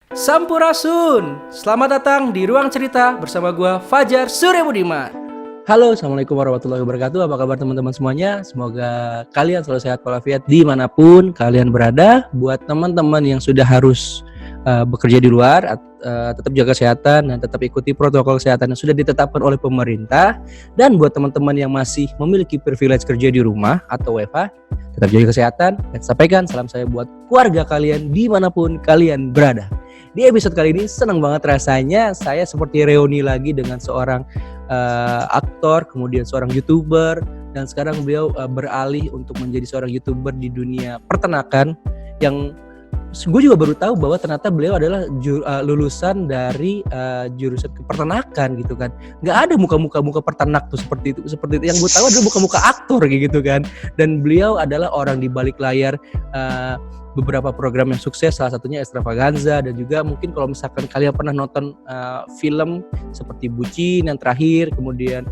Sampurasun, selamat datang di Ruang Cerita bersama gua Fajar Surya Budiman. Halo, assalamualaikum warahmatullahi wabarakatuh. Apa kabar teman-teman semuanya? Semoga kalian selalu sehat walafiat dimanapun kalian berada. Buat teman-teman yang sudah harus bekerja di luar, tetap jaga kesehatan dan tetap ikuti protokol kesehatan yang sudah ditetapkan oleh pemerintah. Dan buat teman-teman yang masih memiliki privilege kerja di rumah atau WFH, tetap jaga kesehatan dan sampaikan salam saya buat keluarga kalian dimanapun kalian berada. Di episode kali ini senang banget rasanya saya seperti reuni lagi dengan seorang aktor, kemudian seorang YouTuber, dan sekarang beliau beralih untuk menjadi seorang YouTuber di dunia peternakan yang gue juga baru tahu bahwa ternyata beliau adalah lulusan dari jurusan peternakan gitu kan. Nggak ada muka peternak tuh seperti itu. Yang gue tahu adalah muka aktor kayak gitu kan. Dan beliau adalah orang di balik layar beberapa program yang sukses, salah satunya Extravaganza, dan juga mungkin kalau misalkan kalian pernah nonton film seperti Bucin yang terakhir, kemudian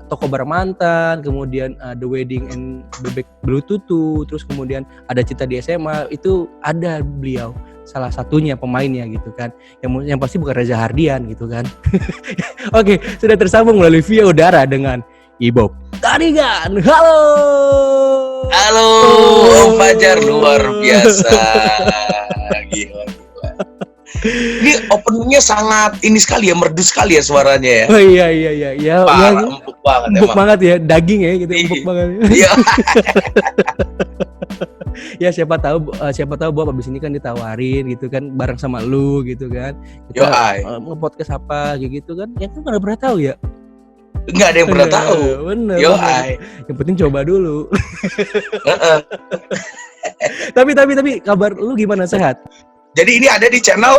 Toko Barang Mantan, kemudian The Wedding and Bebek Bluetooth, terus kemudian ada Cinta di SMA, itu ada beliau salah satunya pemainnya gitu kan, yang pasti bukan Reza Hardian gitu kan. Oke, sudah tersambung melalui via udara dengan Ibob Tarigan. Halo, Om Fajar, luar biasa. Gila. Ini openingnya sangat ini sekali ya, merdu sekali ya suaranya ya. Oh iya. Parah, empuk banget. Empuk banget ya, daging ya gitu, empuk banget. Iya. Ya siapa tahu Bob abis ini kan ditawarin gitu kan, bareng sama lu gitu kan. Kita nge-podcast apa gitu kan. Ya kan pernah tahu ya. Enggak ada yang pernah tahu. Bener. Yang penting coba dulu. Tapi kabar lu gimana, sehat? Jadi ini ada di channel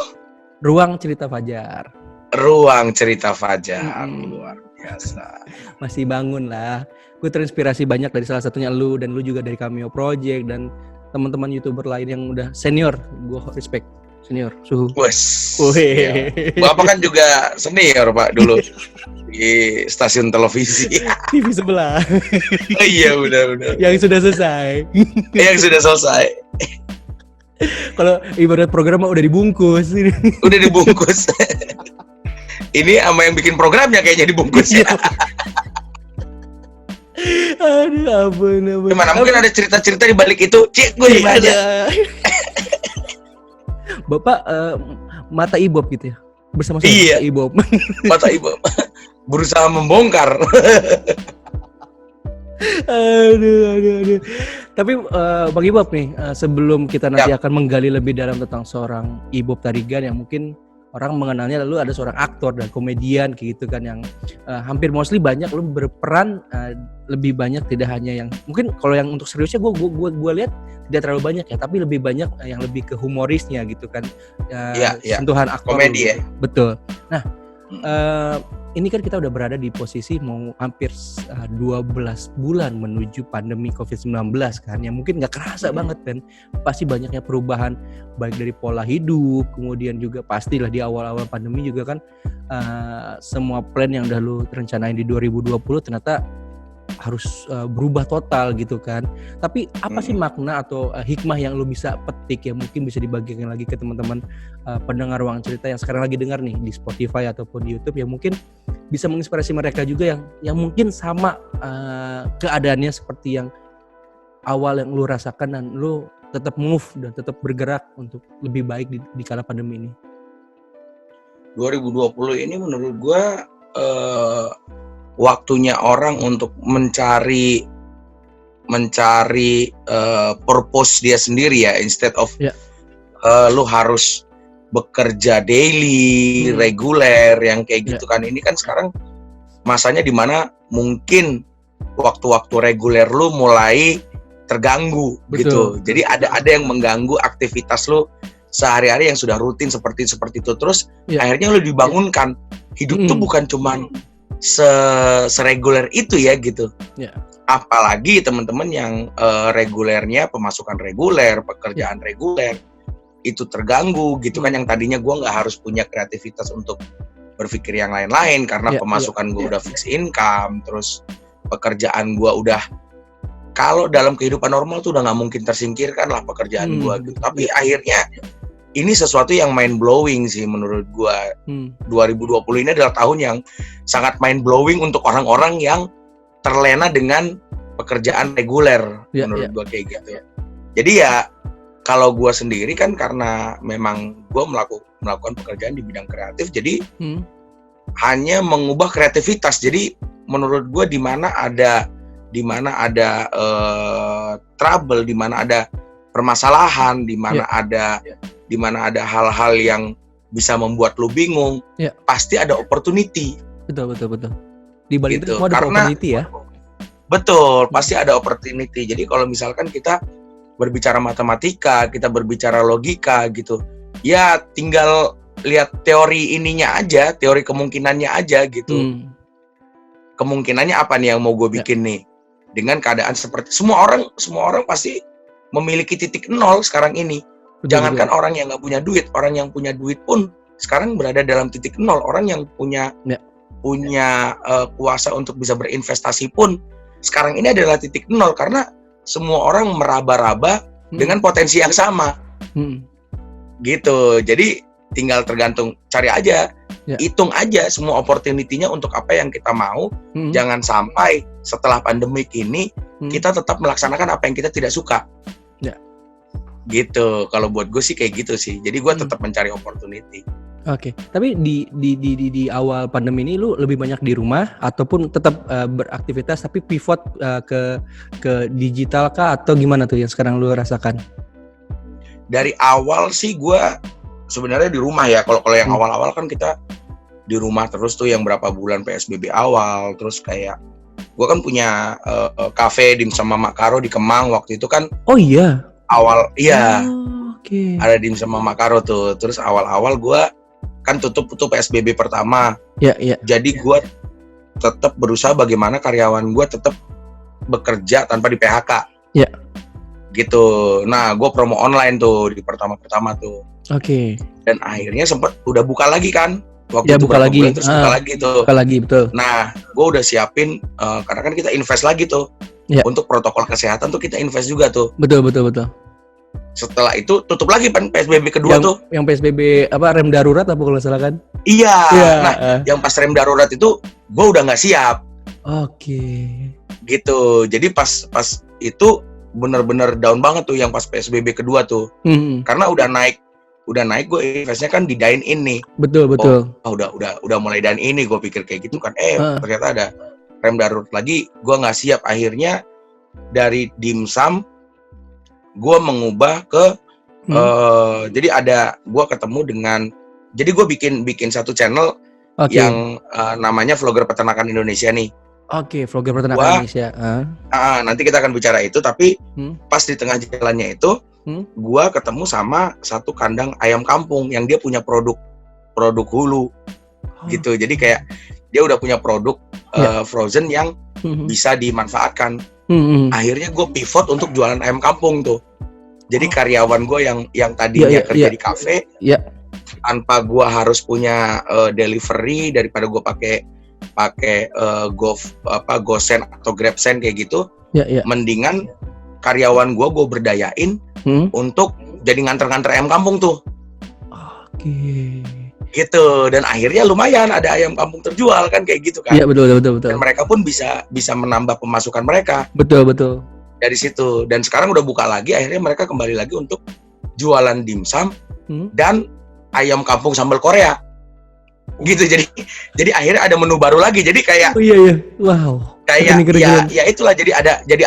Ruang Cerita Fajar. Ruang Cerita Fajar. Luar biasa. Masih bangun lah. Gue terinspirasi banyak dari salah satunya lu, dan lu juga dari Cameo Project dan teman-teman YouTuber lain yang udah senior. Gue respect. Senior, suhu. Wes. Ya. Bapak kan juga senior Pak dulu di stasiun televisi. TV sebelah. Oh, iya benar. Yang sudah selesai. Kalau ibarat program udah dibungkus. Udah dibungkus. Ini sama yang bikin programnya kayaknya dibungkus ya. Aduh, ampun. Gimana? Mungkin ada cerita-cerita di balik itu. Cik, gue aja. Bapak mata Ibob gitu ya? Bersama saya. Iya. Ibob. Mata Ibob. Berusaha membongkar. Aduh. Tapi Bang Ibob nih, sebelum kita nanti akan menggali lebih dalam tentang seorang Ibob Tarigan yang mungkin orang mengenalnya, lalu ada seorang aktor dan komedian kayak gitu kan, yang hampir mostly banyak lu berperan lebih banyak, tidak hanya yang mungkin kalau yang untuk seriusnya gue lihat tidak terlalu banyak ya, tapi lebih banyak yang lebih ke humorisnya gitu kan. Sentuhan aktor komedi ya. Betul. Nah, ini kan kita udah berada di posisi mau hampir 12 bulan menuju pandemi COVID-19 kan, yang mungkin gak kerasa banget kan. Pasti banyaknya perubahan baik dari pola hidup, kemudian juga pastilah di awal-awal pandemi juga kan semua plan yang udah lu rencanain di 2020 ternyata harus berubah total gitu kan. Tapi apa sih makna atau hikmah yang lu bisa petik yang mungkin bisa dibagikan lagi ke teman-teman pendengar Ruang Cerita yang sekarang lagi dengar nih di Spotify ataupun di YouTube, yang mungkin bisa menginspirasi mereka juga yang mungkin sama keadaannya seperti yang awal yang lu rasakan, dan lu tetap move dan tetap bergerak untuk lebih baik di kala pandemi ini. 2020 ini menurut gue waktunya orang untuk mencari purpose dia sendiri ya, instead of lu harus bekerja daily, reguler yang kayak gitu kan. Ini kan sekarang masanya dimana mungkin waktu-waktu reguler lu mulai terganggu. Betul. Gitu. Jadi ada yang mengganggu aktivitas lu sehari-hari yang sudah rutin seperti itu. Terus akhirnya lu dibangunkan. Hidup tuh bukan cuman sereguler itu ya gitu. Apalagi teman-teman yang regulernya, pemasukan reguler, pekerjaan reguler itu terganggu gitu kan, yang tadinya gue nggak harus punya kreativitas untuk berpikir yang lain-lain karena pemasukan gue udah fix income, terus pekerjaan gue udah, kalau dalam kehidupan normal tuh udah nggak mungkin tersingkirkan lah pekerjaan gue gitu. Tapi akhirnya ini sesuatu yang mind blowing sih menurut gua. 2020 ini adalah tahun yang sangat mind blowing untuk orang-orang yang terlena dengan pekerjaan reguler, menurut gua kayak gitu. Jadi ya kalau gua sendiri kan karena memang gua melakukan pekerjaan di bidang kreatif, jadi hanya mengubah kreativitas. Jadi menurut gua di mana ada trouble, di mana ada permasalahan, di mana ada hal-hal yang bisa membuat lu bingung, pasti ada opportunity. Betul. Di balik itu semua ada opportunity ya. Betul, pasti ada opportunity. Jadi kalau misalkan kita berbicara matematika, kita berbicara logika gitu, ya tinggal lihat teori ininya aja, teori kemungkinannya aja gitu. Kemungkinannya apa nih yang mau gue bikin nih? Dengan keadaan seperti semua orang pasti memiliki titik nol sekarang ini. Jangankan orang yang nggak punya duit, orang yang punya duit pun sekarang berada dalam titik nol. Orang yang punya kuasa untuk bisa berinvestasi pun sekarang ini adalah titik nol karena semua orang meraba-raba dengan potensi yang sama. Gitu. Jadi tinggal tergantung cari aja, hitung aja semua opportunity-nya untuk apa yang kita mau. Jangan sampai setelah pandemik ini kita tetap melaksanakan apa yang kita tidak suka. Gitu. Kalau buat gue sih kayak gitu sih. Jadi gue tetap mencari opportunity. Oke. Tapi di awal pandemi ini lu lebih banyak di rumah ataupun tetap beraktivitas tapi pivot ke digital kah atau gimana tuh yang sekarang lu rasakan? Dari awal sih gue sebenarnya di rumah ya. Kalau yang awal-awal kan kita di rumah terus tuh yang berapa bulan PSBB awal. Terus kayak gue kan punya cafe dimsum Mama Karo di Kemang waktu itu kan. Oh iya. Ada dimsum Mama Karo tuh. Terus awal-awal gue kan tutup PSBB pertama. Jadi gue tetap berusaha bagaimana karyawan gue tetap bekerja tanpa di PHK. Gitu. Nah, gue promo online tuh di pertama tuh. Dan akhirnya sempat udah buka lagi kan. Waktu itu buka lagi. Bulan, terus buka lagi tuh. Buka lagi, betul. Nah, gue udah siapin karena kan kita invest lagi tuh. Untuk protokol kesehatan tuh kita invest juga tuh. Betul. Setelah itu tutup lagi PSBB kedua tuh. Yang PSBB rem darurat apa kalau salah kan? Iya. Nah, yang pas rem darurat itu gue udah nggak siap. Gitu. Jadi pas itu bener-bener down banget tuh yang pas PSBB kedua tuh. Karena udah naik gue investnya kan di dine in nih. Betul. Udah mulai dine in nih gue pikir kayak gitu kan. Ternyata ada rem darurat lagi, gue nggak siap. Akhirnya dari dimsum gue mengubah ke jadi gue ketemu dengan, jadi gue bikin satu channel yang namanya Vlogger Peternakan Indonesia nih. Vlogger Peternakan Indonesia. Nanti kita akan bicara itu, tapi pas di tengah jalannya itu gue ketemu sama satu kandang ayam kampung yang dia punya produk hulu gitu. Jadi kayak dia udah punya produk frozen yang bisa dimanfaatkan. Akhirnya gue pivot untuk jualan ayam kampung tuh. Jadi karyawan gue yang tadinya kerja di kafe, tanpa gue harus punya delivery, daripada gue pakai GoSend atau GrabSend kayak gitu, mendingan karyawan gue berdayain untuk jadi nganter-nganter ayam kampung tuh. Gitu. Dan akhirnya lumayan ada ayam kampung terjual kan kayak gitu kan. Iya, betul. Dan mereka pun bisa menambah pemasukan mereka. Betul. Dari situ. Dan sekarang udah buka lagi, akhirnya mereka kembali lagi untuk jualan dimsum dan ayam kampung sambal Korea. Gitu. Jadi akhirnya ada menu baru lagi. Jadi kayak wow. Kayak ya itulah, jadi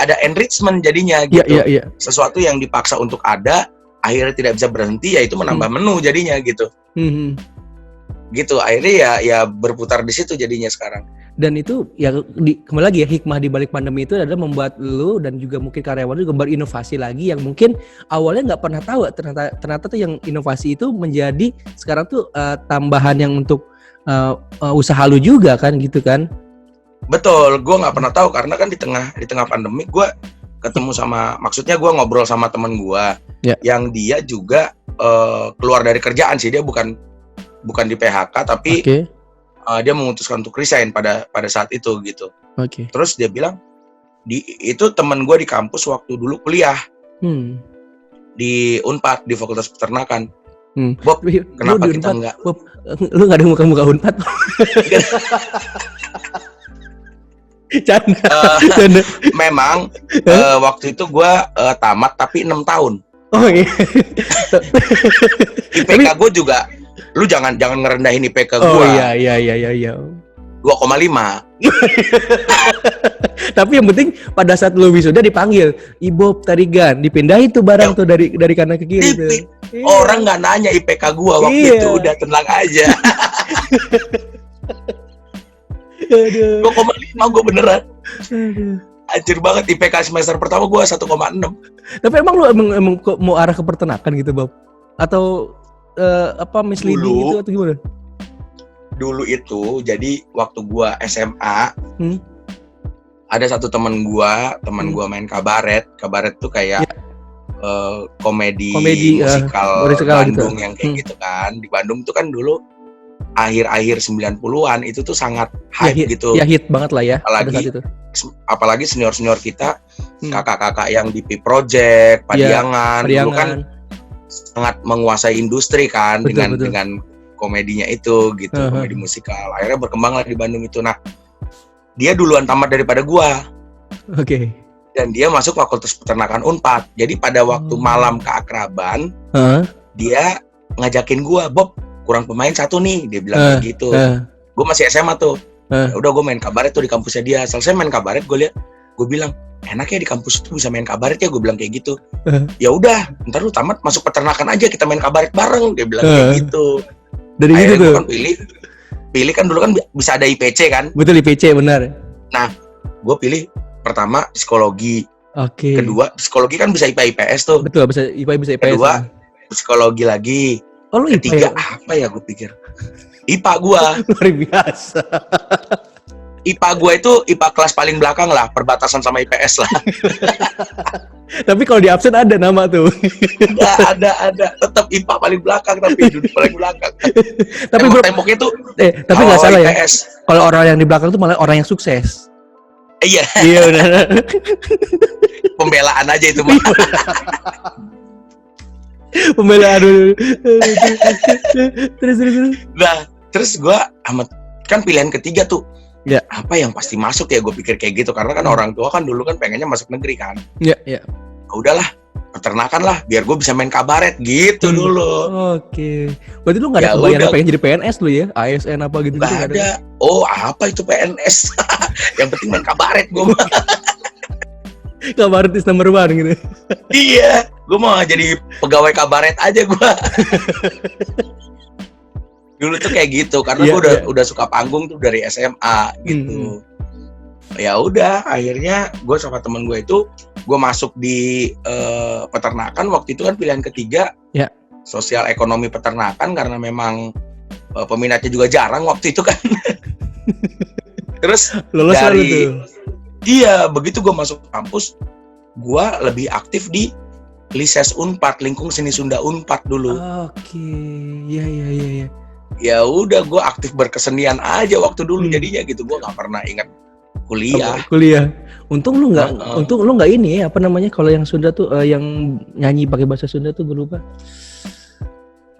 ada enrichment jadinya gitu. Sesuatu yang dipaksa untuk ada akhirnya tidak bisa berhenti, yaitu menambah menu jadinya gitu. Gitu, akhirnya ya berputar di situ jadinya sekarang. Dan itu ya kembali lagi ya, hikmah di balik pandemi itu adalah membuat lu dan juga mungkin karyawan juga berinovasi lagi yang mungkin awalnya nggak pernah tahu, ternyata tuh yang inovasi itu menjadi sekarang tuh tambahan yang untuk usaha lu juga kan gitu kan. Betul, gue nggak pernah tahu karena kan di tengah pandemi gue ketemu maksudnya gue ngobrol sama temen gue yang dia juga keluar dari kerjaan sih, dia bukan di PHK tapi dia memutuskan untuk resign pada saat itu gitu. Terus dia bilang itu temen gue di kampus waktu dulu kuliah di Unpad di Fakultas Peternakan. Bob, kenapa lu kita enggak? Bob, lu nggak ada muka-muka Unpad. Canda. Memang waktu itu gue tamat tapi 6 tahun. Oh iya. IPK gue juga, lu jangan ngerendahin IPK gue. Oh iya. 2,5. Tapi yang penting pada saat lu wisuda dipanggil Ibob Tarigan, dipindahin tuh barang tuh dari kanan ke kiri tuh. Orang nggak nanya IPK gue waktu itu, udah tenang aja. 2,5 gue beneran. Anjir banget, IPK semester pertama gue 1,6. Tapi emang lu emang mau arah ke peternakan gitu, Bob? Atau misleading gitu atau gimana? Dulu itu, jadi waktu gue SMA, ada satu teman gue main kabaret tuh kayak komedi musikal Bandung gitu. Yang kayak gitu kan. Di Bandung tuh kan dulu akhir 90-an itu tuh sangat hype gitu. Ya hit banget lah ya. Apalagi senior kita, kakak-kakak yang di P Project, Padiangan, dulu kan sangat menguasai industri kan. Betul. Dengan komedinya itu gitu, komedi musikal. Akhirnya berkembang lah di Bandung itu. Nah, dia duluan tamat daripada gua. Oke. Dan dia masuk Fakultas Peternakan Unpad. Jadi pada waktu malam keakraban, dia ngajakin gua, Bob, kurang pemain satu nih, dia bilang kayak gitu. Gua masih SMA tuh. Udah gua main kabaret tuh di kampusnya dia. Selesai main kabaret, gua bilang, enak ya di kampus tuh bisa main kabaret ya, gue bilang kayak gitu. Ya udah, ntar lu tamat masuk peternakan aja, kita main kabaret bareng, dia bilang kayak gitu. Dari akhirnya gitu tuh. Kan pilih kan dulu kan bisa ada IPC kan. Betul, IPC benar. Nah, gue pilih pertama psikologi. Oke. Kedua psikologi kan bisa IPA IPS tuh. Betul, bisa IPA bisa IPS. Kedua psikologi lagi. Oh, lu ketiga IPA? Apa ya gue pikir? IPA gue. Luar biasa. IPA gue itu IPA kelas paling belakang lah, perbatasan sama IPS lah. Tapi kalau di absen ada nama tuh. Ada. Tetap IPA paling belakang, tapi duduk paling belakang. Tapi temboknya tuh. Tapi nggak salah ya. IPS. Kalau orang yang di belakang tuh malah orang yang sukses. Iya. Iya benar. Pembelaan aja itu mah. Pembelaan dulu. Terus. Nah, terus gue kan pilihan ketiga tuh. Ya. Apa yang pasti masuk ya, gue pikir kayak gitu, karena kan orang tua kan dulu kan pengennya masuk negeri kan. Iya. Udahlah, peternakan lah, biar gue bisa main kabaret gitu dulu. Oke. Berarti lu nggak ada kebayang pengen jadi PNS lu ya? ASN apa gitu? Nggak ada. Oh, apa itu PNS? Yang penting main kabaret gue mah. Kabaret is number one gitu. Iya, gue mau jadi pegawai kabaret aja gue. Dulu tuh kayak gitu, karena gue udah suka panggung tuh dari SMA gitu. Ya udah, akhirnya gue sama temen gue itu, gue masuk di peternakan. Waktu itu kan pilihan ketiga, sosial ekonomi peternakan, karena memang peminatnya juga jarang waktu itu kan. Terus lolos dari iya, begitu gue masuk kampus, gue lebih aktif di Lises Unpad, Lingkung Seni Sunda Unpad dulu. Oke, iya. Ya udah, gue aktif berkesenian aja waktu dulu jadinya gitu. Gue nggak pernah ingat kuliah. Untung lu nggak ini ya, apa namanya kalau yang Sunda tuh yang nyanyi pakai bahasa Sunda tuh, gue lupa.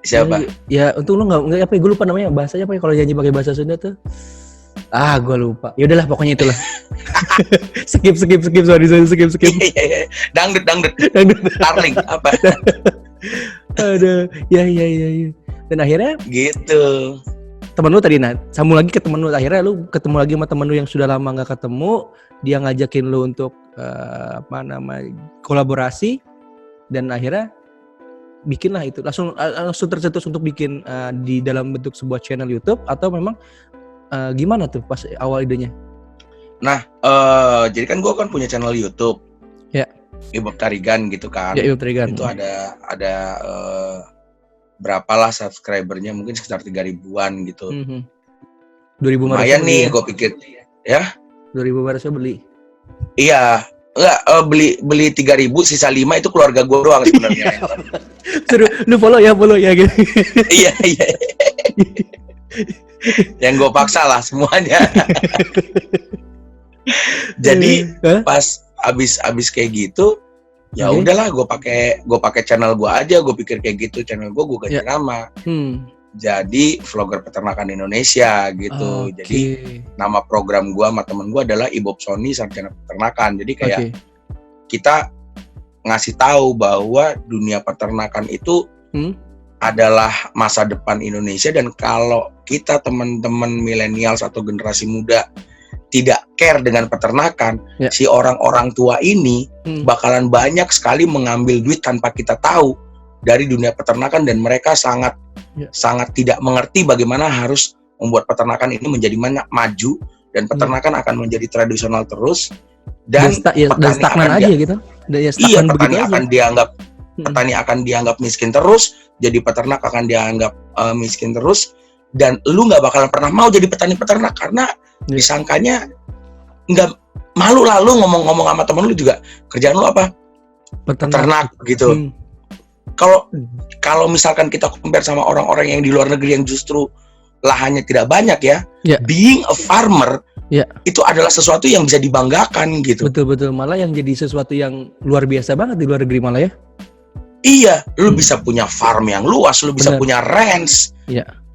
Siapa? Ya untung lu nggak apa, gue lupa namanya, bahasanya apa ya kalau nyanyi pakai bahasa Sunda tuh. Gue lupa. Ya udahlah, pokoknya itulah. skip. Sorry. Dangdut. Darling apa? Aduh, ya. Dan akhirnya gitu. Temen lu tadi, sambung lagi ke temen lu. Akhirnya lu ketemu lagi sama temen lu yang sudah lama nggak ketemu. Dia ngajakin lu untuk kolaborasi, dan akhirnya bikinlah itu. Langsung tercetus untuk bikin di dalam bentuk sebuah channel YouTube, atau memang gimana tuh pas awal idenya? Nah, jadi kan gue kan punya channel YouTube. Ya. Ibob Tarigan gitu kan. Ya, Ibob Tarigan. Itu ada berapalah subscribernya, mungkin sekitar 3.000-an gitu. 2.000 lumayan nih, gue pikir ya. 2.000 harusnya beli. Iya, enggak, beli 3.000, sisa 5 itu keluarga gue doang sebenarnya. Seru, lu follow ya gitu. Iya. Yang gue paksa lah semuanya. Jadi pas abis kayak gitu, Ya udahlah, gue pakai channel gue aja. Gue pikir kayak gitu, channel gue ganti nama. Jadi vlogger peternakan Indonesia gitu. Jadi nama program gue sama temen gue adalah Ibob Sony Sarjana Peternakan. Jadi kayak kita ngasih tahu bahwa dunia peternakan itu adalah masa depan Indonesia, dan kalau kita teman-teman milenial atau generasi muda tidak care dengan peternakan, si orang-orang tua ini bakalan banyak sekali mengambil duit tanpa kita tahu dari dunia peternakan, dan mereka sangat tidak mengerti bagaimana harus membuat peternakan ini menjadi maju, dan peternakan akan menjadi tradisional terus, dan stagnan aja gitu. Petani akan dianggap miskin terus, jadi peternak akan dianggap miskin terus, dan lu nggak bakalan pernah mau jadi petani peternak karena disangkanya nggak malu. Lalu ngomong-ngomong sama temen lu juga, kerjaan lu apa? Peternak gitu. Kalau misalkan kita compare sama orang-orang yang di luar negeri yang justru lahannya tidak banyak being a farmer itu adalah sesuatu yang bisa dibanggakan gitu. Betul, malah yang jadi sesuatu yang luar biasa banget di luar negeri malah ya. Iya, lu bisa punya farm yang luas, lu bisa punya ranch,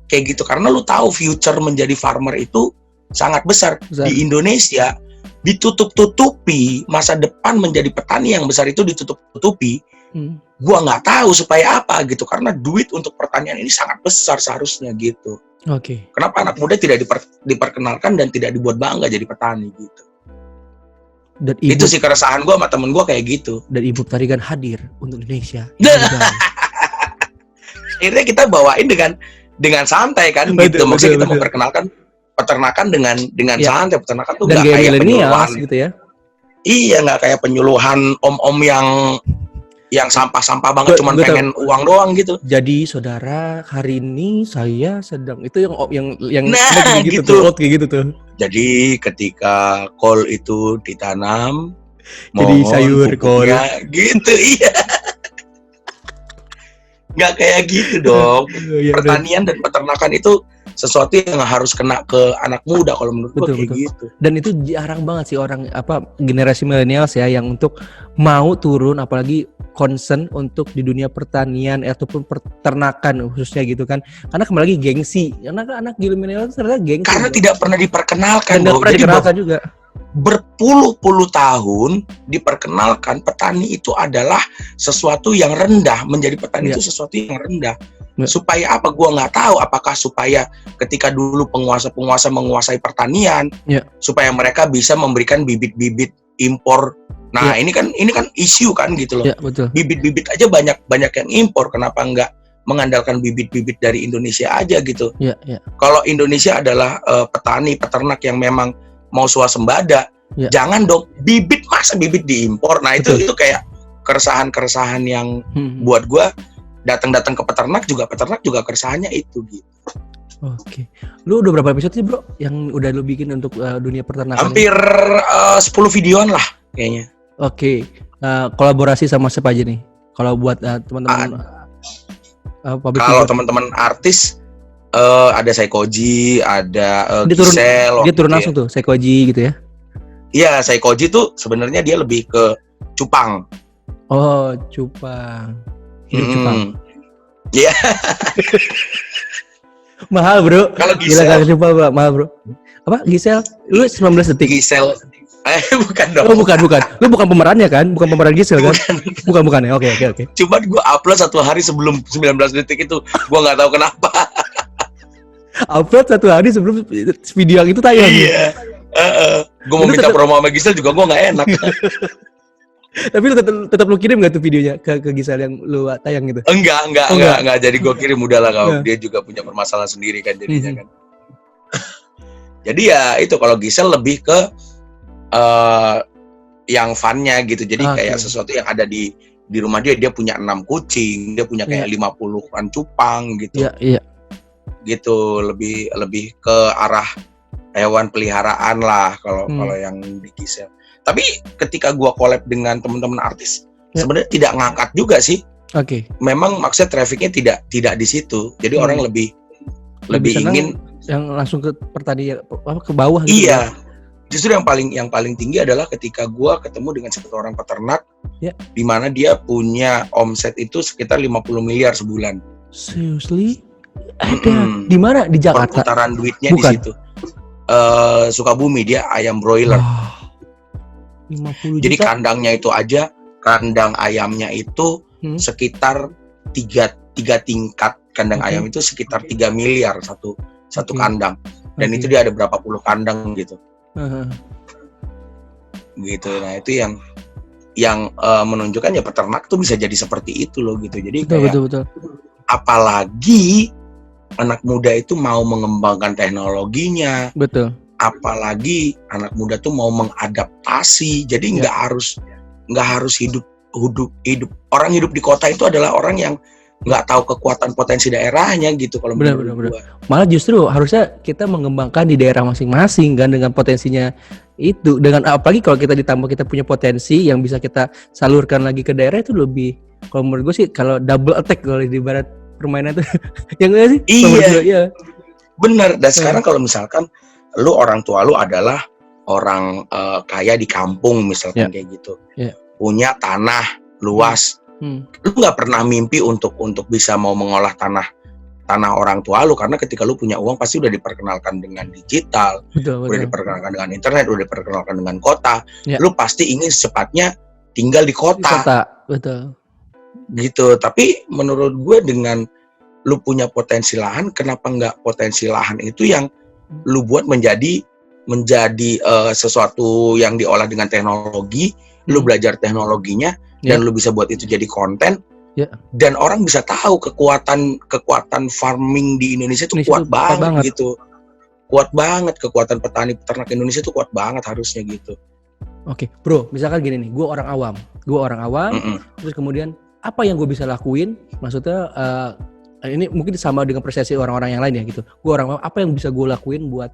kayak gitu, karena lu tahu future menjadi farmer itu sangat besar. Di Indonesia ditutup-tutupi, masa depan menjadi petani yang besar itu ditutup-tutupi. Gua nggak tahu supaya apa gitu, karena duit untuk pertanian ini sangat besar seharusnya gitu. Kenapa anak muda tidak diperkenalkan dan tidak dibuat bangga jadi petani gitu? Dan itu sih keresahan gue sama temen gue kayak gitu. Dan Ibu Tarigan hadir untuk Indonesia. Akhirnya kita bawain dengan santai kan gitu. Maksudnya kita memperkenalkan peternakan dengan santai. Peternakan tuh nggak kayak penyuluhan gitu ya. Iya, nggak kayak penyuluhan om-om yang sampah-sampah banget, cuman pengen uang doang gitu. Jadi saudara, hari ini saya sedang itu yang gitu tuh. Jadi ketika kol itu ditanam, jadi sayur kol gitu, iya. Nggak kayak gitu dong. Pertanian dan peternakan itu sesuatu yang harus kena ke anak muda kalau menurut gue kayak gitu. Dan itu jarang banget sih orang generasi milenials yang untuk mau turun, apalagi concern untuk di dunia pertanian ataupun peternakan khususnya gitu kan. Karena kembali lagi gengsi. Anak-anak milenial ternyata gengsi. Karena tidak pernah diperkenalkan. Jadi juga berpuluh-puluh tahun diperkenalkan petani itu adalah sesuatu yang rendah, menjadi petani itu sesuatu yang rendah. Supaya apa? Gua nggak tahu. Apakah supaya ketika dulu penguasa-penguasa menguasai pertanian, supaya mereka bisa memberikan bibit-bibit impor. Nah, ini kan isu kan gitu loh. Bibit-bibit aja banyak yang impor. Kenapa nggak mengandalkan bibit-bibit dari Indonesia aja gitu? Kalau Indonesia adalah petani peternak yang memang mau swasembada, jangan dong masa bibit diimpor. Nah, itu kayak keresahan yang buat gua datang ke peternak juga keresahannya itu gitu. Lu udah berapa episode sih, Bro, yang udah lu bikin untuk dunia peternakan? Hampir 10 videoan lah kayaknya. Kolaborasi sama siapa aja nih? Kalau buat teman-teman kalau teman-teman artis ada Saikoji, ada Gisel. Dia turun langsung tuh Saikoji gitu ya? Iya, Saikoji tuh sebenarnya dia lebih ke cupang. Oh, cupang. Cupang. Iya. Mahal, Bro. Kalau Gisel coba mahal, Bro. Apa? Gisel? Lu 19 detik. Gisel. Bukan dong. Oh, bukan. Lu bukan pemerannya kan? Bukan pemeran Gisel kan? Bukan ya. Oke. Cuman gua upload 1 hari sebelum 19 detik itu. Gua enggak tahu kenapa. Upload 1 hari sebelum video yang itu tayang. Iya. Gua mau minta promo sama Gisel juga gua enggak enak. Tapi lu tetap lu kirim nggak tuh videonya ke Gisel yang lu tayang gitu? Enggak. Jadi gue kirim udahlah kau. Dia juga punya permasalahan sendiri kan jadinya kan. Jadi ya itu kalau Gisel lebih ke yang funnya gitu. Jadi kayak sesuatu yang ada di rumah dia punya 6 kucing, dia punya kayak 50-an cupang gitu. Iya. Gitu lebih ke arah hewan peliharaan lah kalau yang di Gisel. Tapi ketika gua collab dengan teman-teman artis, sebenarnya tidak ngangkat juga sih. Memang maksudnya trafficnya tidak di situ. Jadi orang lebih ingin yang langsung ke pertanian ke bawah gitu. Iya. Justru yang paling tinggi adalah ketika gue ketemu dengan satu orang peternak, di mana dia punya omset itu sekitar 50 miliar sebulan. Seriously? Ada di mana? Di Jakarta? Perputaran duitnya di situ. Sukabumi, dia ayam broiler. 50 Jadi juta? kandangnya itu aja, kandang ayamnya itu sekitar 3 tingkat kandang ayam itu sekitar 3 miliar satu kandang. Dan itu dia ada berapa puluh kandang gitu. Gitu. Nah, itu yang menunjukkan ya peternak tuh bisa jadi seperti itu loh gitu. Jadi betul. Apalagi anak muda itu mau mengembangkan teknologinya. Betul. Apalagi anak muda tuh mau mengadaptasi. Jadi nggak harus hidup orang hidup di kota itu adalah orang yang nggak tahu kekuatan potensi daerahnya gitu kalau menurut gue. Malah justru harusnya kita mengembangkan di daerah masing-masing kan dengan potensinya itu, dengan apalagi kalau kita ditambah kita punya potensi yang bisa kita salurkan lagi ke daerah, itu lebih, kalau menurut gue sih kalau double attack kalau di barat permainan itu. Yang enggak sih? Iya. Bener. Dan sekarang kalau misalkan lu orang tua lu adalah orang kaya di kampung misalkan kayak gitu. Punya tanah luas. Lu nggak pernah mimpi untuk bisa mau mengolah tanah orang tua lu, karena ketika lu punya uang pasti udah diperkenalkan dengan digital, udah diperkenalkan dengan internet, udah diperkenalkan dengan kota. Lu pasti ingin secepatnya tinggal di kota. Betul. Gitu. Tapi menurut gue dengan lu punya potensi lahan, kenapa nggak potensi lahan itu yang lu buat menjadi sesuatu yang diolah dengan teknologi, lu belajar teknologinya, dan lu bisa buat itu jadi konten, dan orang bisa tahu kekuatan farming di Indonesia itu kuat banget gitu, kuat banget, kekuatan petani peternak Indonesia itu kuat banget harusnya gitu. Oke, bro, misalkan gini nih, gue orang awam, terus kemudian apa yang gue bisa lakuin? Maksudnya ini mungkin sama dengan persepsi orang-orang yang lain ya gitu. Gue orang awam, apa yang bisa gue lakuin buat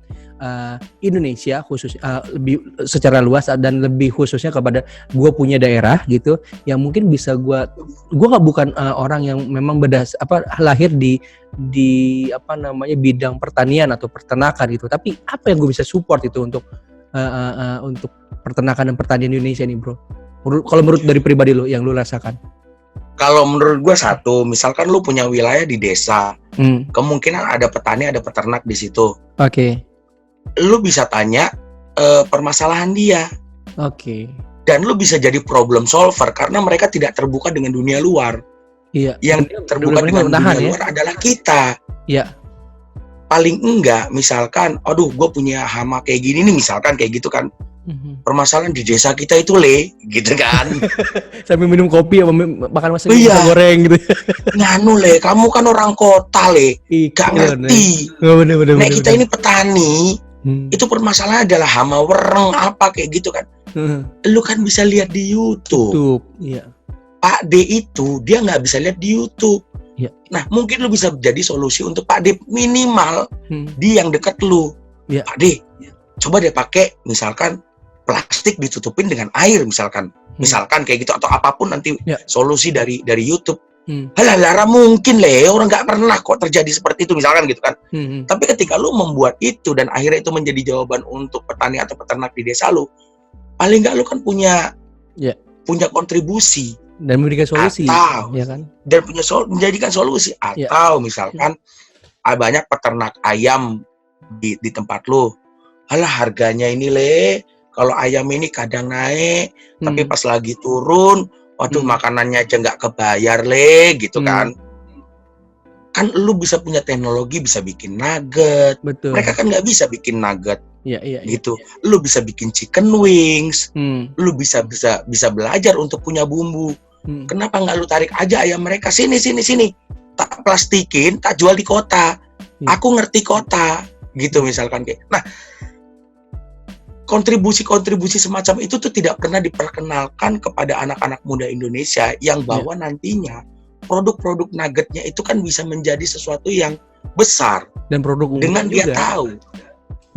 Indonesia khusus lebih secara luas dan lebih khususnya kepada gue punya daerah gitu yang mungkin bisa gue bukan orang yang memang lahir di bidang pertanian atau peternakan gitu, tapi apa yang gue bisa support itu untuk peternakan dan pertanian Indonesia nih, bro? Kalau menurut dari pribadi lo yang lo rasakan? Kalau menurut gue satu, misalkan lu punya wilayah di desa, kemungkinan ada petani, ada peternak di situ. Oke. Lu bisa tanya permasalahan dia. Oke. Dan lu bisa jadi problem solver karena mereka tidak terbuka dengan dunia luar. Iya. Yang terbuka dengan dunia luar adalah kita. Iya. Paling enggak, misalkan, aduh, gue punya hama kayak gini nih, misalkan kayak gitu kan. Permasalahan di desa kita itu gitu kan. Sambil minum kopi sama makan masih goreng gitu. Nganu kamu kan orang kota gak ngerti. Bener. Kita ini petani, itu permasalahan adalah hama wereng apa kayak gitu kan. Lu kan bisa lihat di YouTube. Iya. Pak D itu dia nggak bisa lihat di YouTube. Iya. Nah mungkin lu bisa jadi solusi untuk Pak D, minimal di yang dekat lu. Iya. Pak D, coba deh pakai misalkan plastik ditutupin dengan air misalkan kayak gitu, atau apapun nanti solusi dari YouTube. Halah mungkin orang nggak pernah kok terjadi seperti itu misalkan gitu kan. Tapi ketika lu membuat itu dan akhirnya itu menjadi jawaban untuk petani atau peternak di desa lu, paling nggak lu kan punya kontribusi dan memberikan solusi, atau ya kan? Dan menjadikan solusi, atau misalkan banyak peternak ayam di tempat lu, halah harganya ini kalau ayam ini kadang naik, tapi pas lagi turun, waduh makanannya aja nggak kebayar gitu kan. Kan lu bisa punya teknologi, bisa bikin nugget. Betul. Mereka kan nggak bisa bikin nugget. Iya. Gitu. Lu bisa bikin chicken wings. Lu bisa belajar untuk punya bumbu. Kenapa nggak lu tarik aja ayam mereka sini. Tak plastikin, tak jual di kota. Aku ngerti kota. Gitu misalkan kayak. Nah, kontribusi semacam itu tuh tidak pernah diperkenalkan kepada anak-anak muda Indonesia yang bahwa nantinya produk-produk nuggetnya itu kan bisa menjadi sesuatu yang besar dan produk dengan dia juga tahu.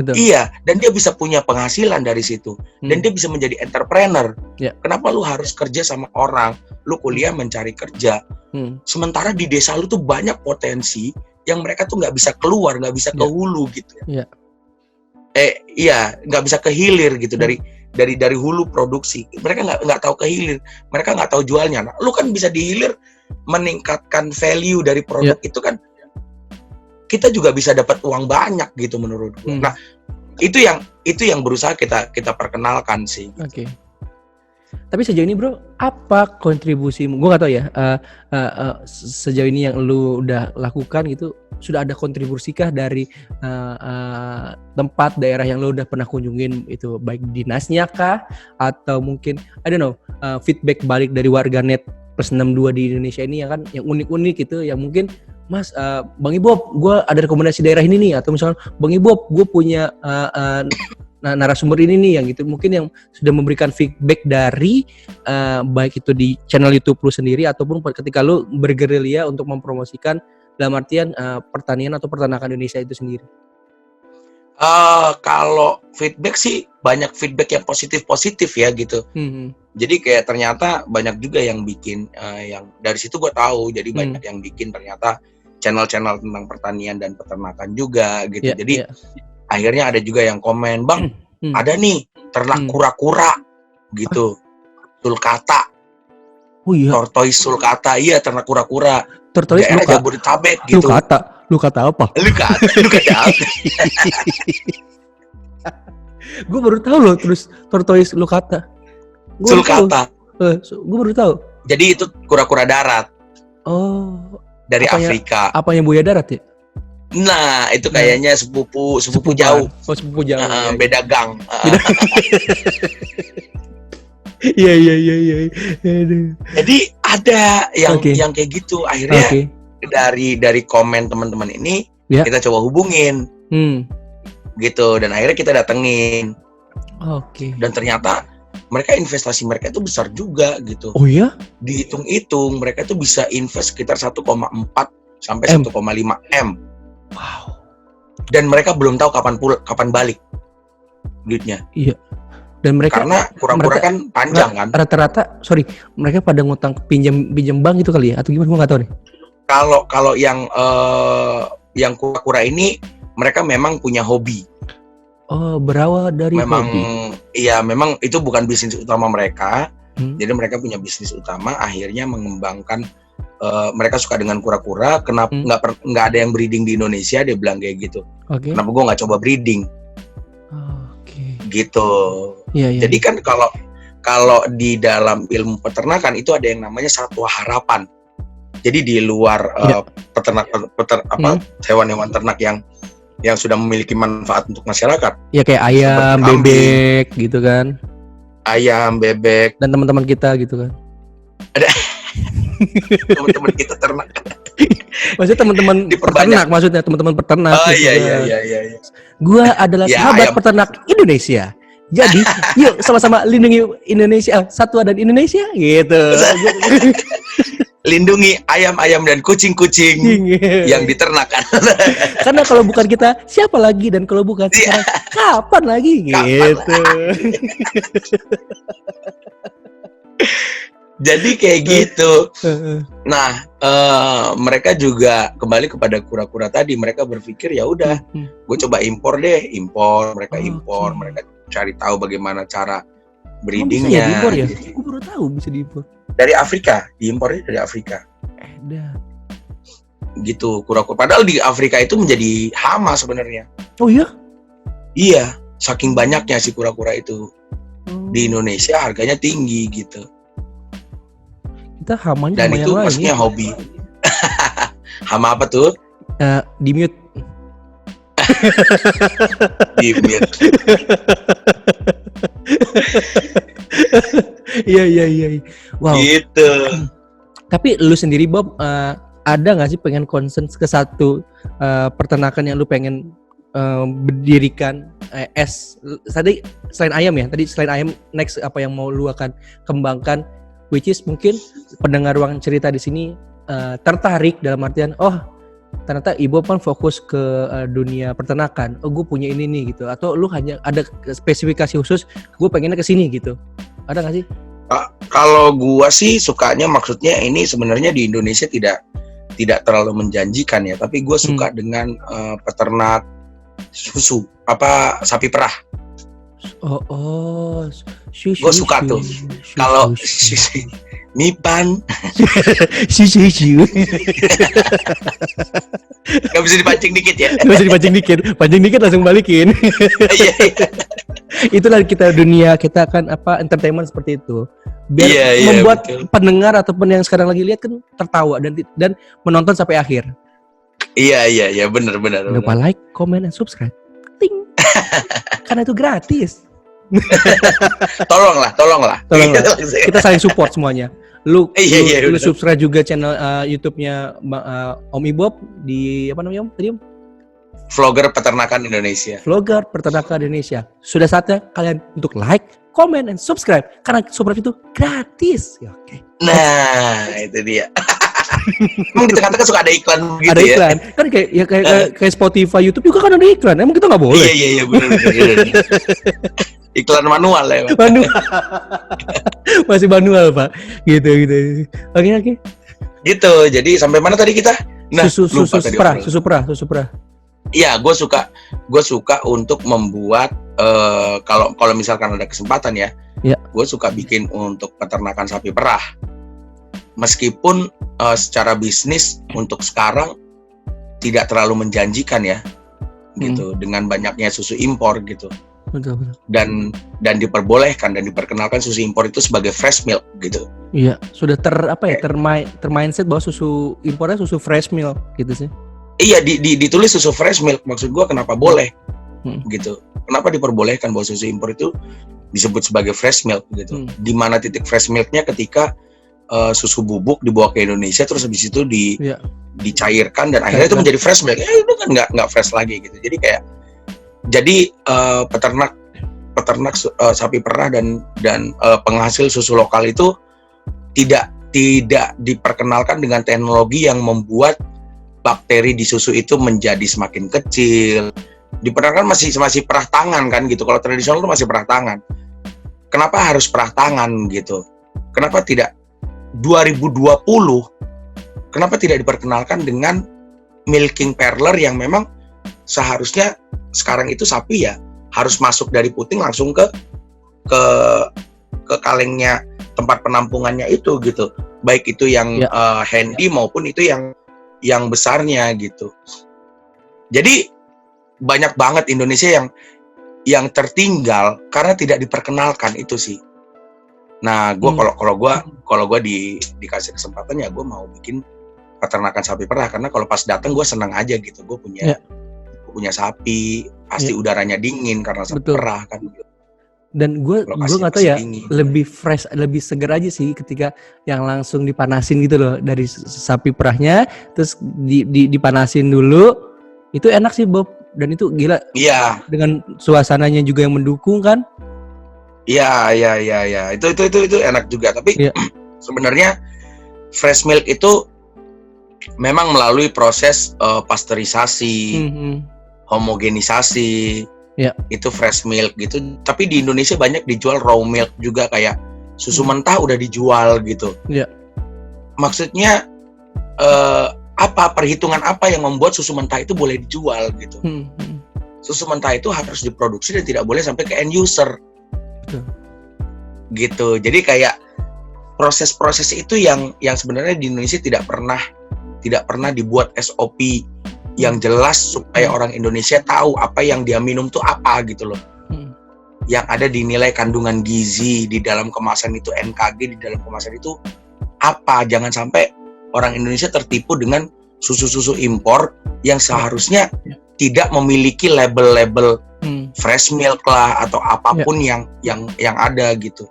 Betul. Iya, dan dia bisa punya penghasilan dari situ dan dia bisa menjadi entrepreneur. Kenapa lu harus kerja sama orang? Lu kuliah mencari kerja. Sementara di desa lu tuh banyak potensi yang mereka tuh nggak bisa keluar, nggak bisa ke hulu gitu. nggak bisa ke hilir gitu, dari hulu produksi. Mereka nggak tahu ke hilir, mereka nggak tahu jualnya. Nah, lu kan bisa di hilir meningkatkan value dari produk itu kan, kita juga bisa dapat uang banyak gitu menurut gue. Nah, itu yang berusaha kita perkenalkan sih. Gitu. Oke. Tapi sejauh ini bro, apa kontribusimu? Gue gak tahu ya, sejauh ini yang lu udah lakukan gitu, sudah ada kontribusikah dari tempat daerah yang lu udah pernah kunjungin itu, baik dinasnya kah, atau mungkin I don't know, feedback balik dari warganet plus 62 di Indonesia ini yang kan yang unik-unik gitu, yang mungkin Mas, Bang Ibob, gue ada rekomendasi daerah ini nih, atau misalnya Bang Ibob, gue punya narasumber ini nih, yang gitu mungkin yang sudah memberikan feedback dari baik itu di channel YouTube lu sendiri ataupun ketika lu bergerilya untuk mempromosikan dalam artian pertanian atau peternakan Indonesia itu sendiri. Kalau feedback sih banyak feedback yang positif ya gitu. Jadi kayak ternyata banyak juga yang bikin, yang dari situ gue tahu. Jadi banyak yang bikin ternyata channel-channel tentang pertanian dan peternakan juga gitu. Jadi akhirnya ada juga yang komen, Bang, ada nih ternak kura-kura gitu, sulcata. Oh iya. Tortoise sulcata, iya ternak kura-kura. Tortoise daerah Jabodetabek gitu. Lu kata apa? Lu kata apa? Gue baru tahu loh, terus tortoise sulcata. Sulcata. Gue baru tahu. Jadi itu kura-kura darat. Oh. Dari Afrika. Apa yang buaya darat ya? Nah, itu kayaknya sepupu jauh. Oh, sepupu jauh. Beda gang. Iya. Jadi ada yang kayak gitu. Akhirnya dari komen teman-teman ini kita coba hubungin. Gitu, dan akhirnya kita datengin. Dan ternyata mereka investasi mereka itu besar juga gitu. Oh ya? Dihitung-hitung mereka itu bisa invest sekitar 1,4 sampai 1,5 M. Wow. Dan mereka belum tahu kapan balik duitnya. Iya. Dan mereka karena kura-kura kan panjang kan. Rata-rata, mereka pada ngutang pinjam bank itu kali ya, atau gimana? Gue nggak tahu nih. Kalau yang kura-kura ini mereka memang punya hobi. Oh, berawal dari hobi. Iya, memang itu bukan bisnis utama mereka. Jadi mereka punya bisnis utama, akhirnya mengembangkan. Mereka suka dengan kura-kura. Kenapa nggak ada yang breeding di Indonesia? Dia bilang kayak gitu. Kenapa gue nggak coba breeding? Gitu. Iya. Jadi kan kalau di dalam ilmu peternakan itu ada yang namanya satwa harapan. Jadi di luar hewan-hewan ternak yang sudah memiliki manfaat untuk masyarakat. Ya kayak ayam, bebek gitu kan. Ayam, bebek dan teman-teman kita gitu kan. Ada teman-teman kita ternak. Maksudnya teman-teman peternak, maksudnya teman-teman peternak. Oh iya. Gua adalah sahabat peternak Indonesia. Jadi, yuk sama-sama lindungi Indonesia, satwa dan Indonesia gitu. Lindungi ayam-ayam dan kucing-kucing yang diternakan. Karena kalau bukan kita, siapa lagi? Dan kalau bukan sekarang, kapan lagi? Gitu. Jadi kayak gitu. Nah, mereka juga kembali kepada kura-kura tadi. Mereka berpikir ya udah, gue coba impor. Mereka impor, mereka cari tahu bagaimana cara breedingnya. Bisa diimpor ya? Gue baru tahu bisa diimpor. Dari Afrika, diimpornya dari Afrika. Gitu, kura-kura. Padahal di Afrika itu menjadi hama sebenarnya. Oh iya? Iya, saking banyaknya si kura-kura itu. Di Indonesia harganya tinggi gitu. Kita hamanya dan itu maksudnya hobi. Hama apa tuh? Di mute. Di mute. Iya. Wow. Gitu. Tapi lu sendiri Bob, ada nggak sih pengen concern ke satu peternakan yang lu pengen berdirikan? Tadi selain ayam ya, next apa yang mau lu akan kembangkan? Which is mungkin pendengar ruang cerita di sini tertarik dalam artian, ternyata Ibu kan fokus ke dunia peternakan. Gue punya ini nih gitu. Atau lu hanya ada spesifikasi khusus, gue pengennya ke sini gitu. Ada nggak sih? Kalau gue sih sukanya, maksudnya ini sebenarnya di Indonesia tidak terlalu menjanjikan ya. Tapi gue suka dengan peternak susu, sapi perah. Gue suka tuh. Kalau Mipan nggak bisa dipancing dikit ya. Nggak bisa dipancing dikit, pancing dikit langsung balikin. Iya. Itulah kita dunia, kita akan entertainment seperti itu. Biar membuat betul. Pendengar ataupun yang sekarang lagi lihat kan tertawa dan menonton sampai akhir. Iya, benar. Jangan lupa like, comment, and subscribe. Ting. Karena itu gratis. Tolonglah. Kita saling support semuanya. Lu subscribe juga channel YouTube-nya Om Ibob di apa namanya Om? Tadi Om? Vlogger Peternakan Indonesia. Sudah saatnya kalian untuk like, comment, and subscribe karena subscribe itu gratis. Ya, oke. Nah, itu dia. Emang di tengah-tengah suka ada iklan gitu ada iklan. Ya? Kan kayak Spotify, YouTube juga kan ada iklan. Emang kita nggak boleh? Iya, benar. Iklan manual ya, Pak. Masih manual, Pak. Gitu. Oke. Gitu. Jadi sampai mana tadi kita? Nah, susu perah. Iya, gue suka untuk membuat kalau misalkan ada kesempatan ya. Gue suka bikin untuk peternakan sapi perah. Meskipun secara bisnis untuk sekarang tidak terlalu menjanjikan ya, gitu, dengan banyaknya susu impor gitu. Betul. Dan diperbolehkan dan diperkenalkan susu impor itu sebagai fresh milk gitu. Iya, sudah termindset bahwa susu impornya susu fresh milk gitu sih. Iya, ditulis susu fresh milk. Maksud gua kenapa boleh? Gitu. Kenapa diperbolehkan bahwa susu impor itu disebut sebagai fresh milk gitu. Di mana titik fresh milknya ketika susu bubuk dibawa ke Indonesia terus habis itu dicairkan dan akhirnya itu menjadi fresh milk. Itu kan nggak fresh lagi gitu. Jadi peternak sapi perah dan penghasil susu lokal itu tidak diperkenalkan dengan teknologi yang membuat bakteri di susu itu menjadi semakin kecil. Diperkenalkan masih perah tangan kan gitu. Kalau tradisional itu masih perah tangan. Kenapa harus perah tangan gitu? Kenapa tidak 2020? Kenapa tidak diperkenalkan dengan milking parlor yang memang seharusnya sekarang itu sapi ya harus masuk dari puting langsung ke kalengnya tempat penampungannya itu gitu, baik itu yang handy maupun itu yang besarnya gitu. Jadi banyak banget Indonesia yang tertinggal karena tidak diperkenalkan itu sih. Nah, kalau gue dikasih kesempatan ya gue mau bikin peternakan sapi perah karena kalau pas datang gue senang aja gitu. Gue punya sapi, pasti udaranya dingin karena sapi perah kan. Dan gue nggak tahu ya, dingin. Lebih fresh, lebih segar aja sih ketika yang langsung dipanasin gitu loh dari sapi perahnya, terus dipanasin dulu, itu enak sih Bob. Dan itu gila. Iya. Dengan suasananya juga yang mendukung kan. Iya. Itu enak juga. Tapi sebenarnya fresh milk itu memang melalui proses pasteurisasi, homogenisasi, itu fresh milk gitu. Tapi di Indonesia banyak dijual raw milk juga, kayak susu mentah udah dijual gitu. Maksudnya perhitungan apa yang membuat susu mentah itu boleh dijual gitu? Susu mentah itu harus diproduksi dan tidak boleh sampai ke end user. Gitu. Jadi kayak proses-proses itu yang sebenarnya di Indonesia tidak pernah dibuat SOP yang jelas supaya orang Indonesia tahu apa yang dia minum tuh apa gitu loh. Yang ada dinilai kandungan gizi di dalam kemasan itu, NKG di dalam kemasan itu apa. Jangan sampai orang Indonesia tertipu dengan susu-susu impor yang seharusnya tidak memiliki label-label fresh milk lah atau apapun yang ada gitu.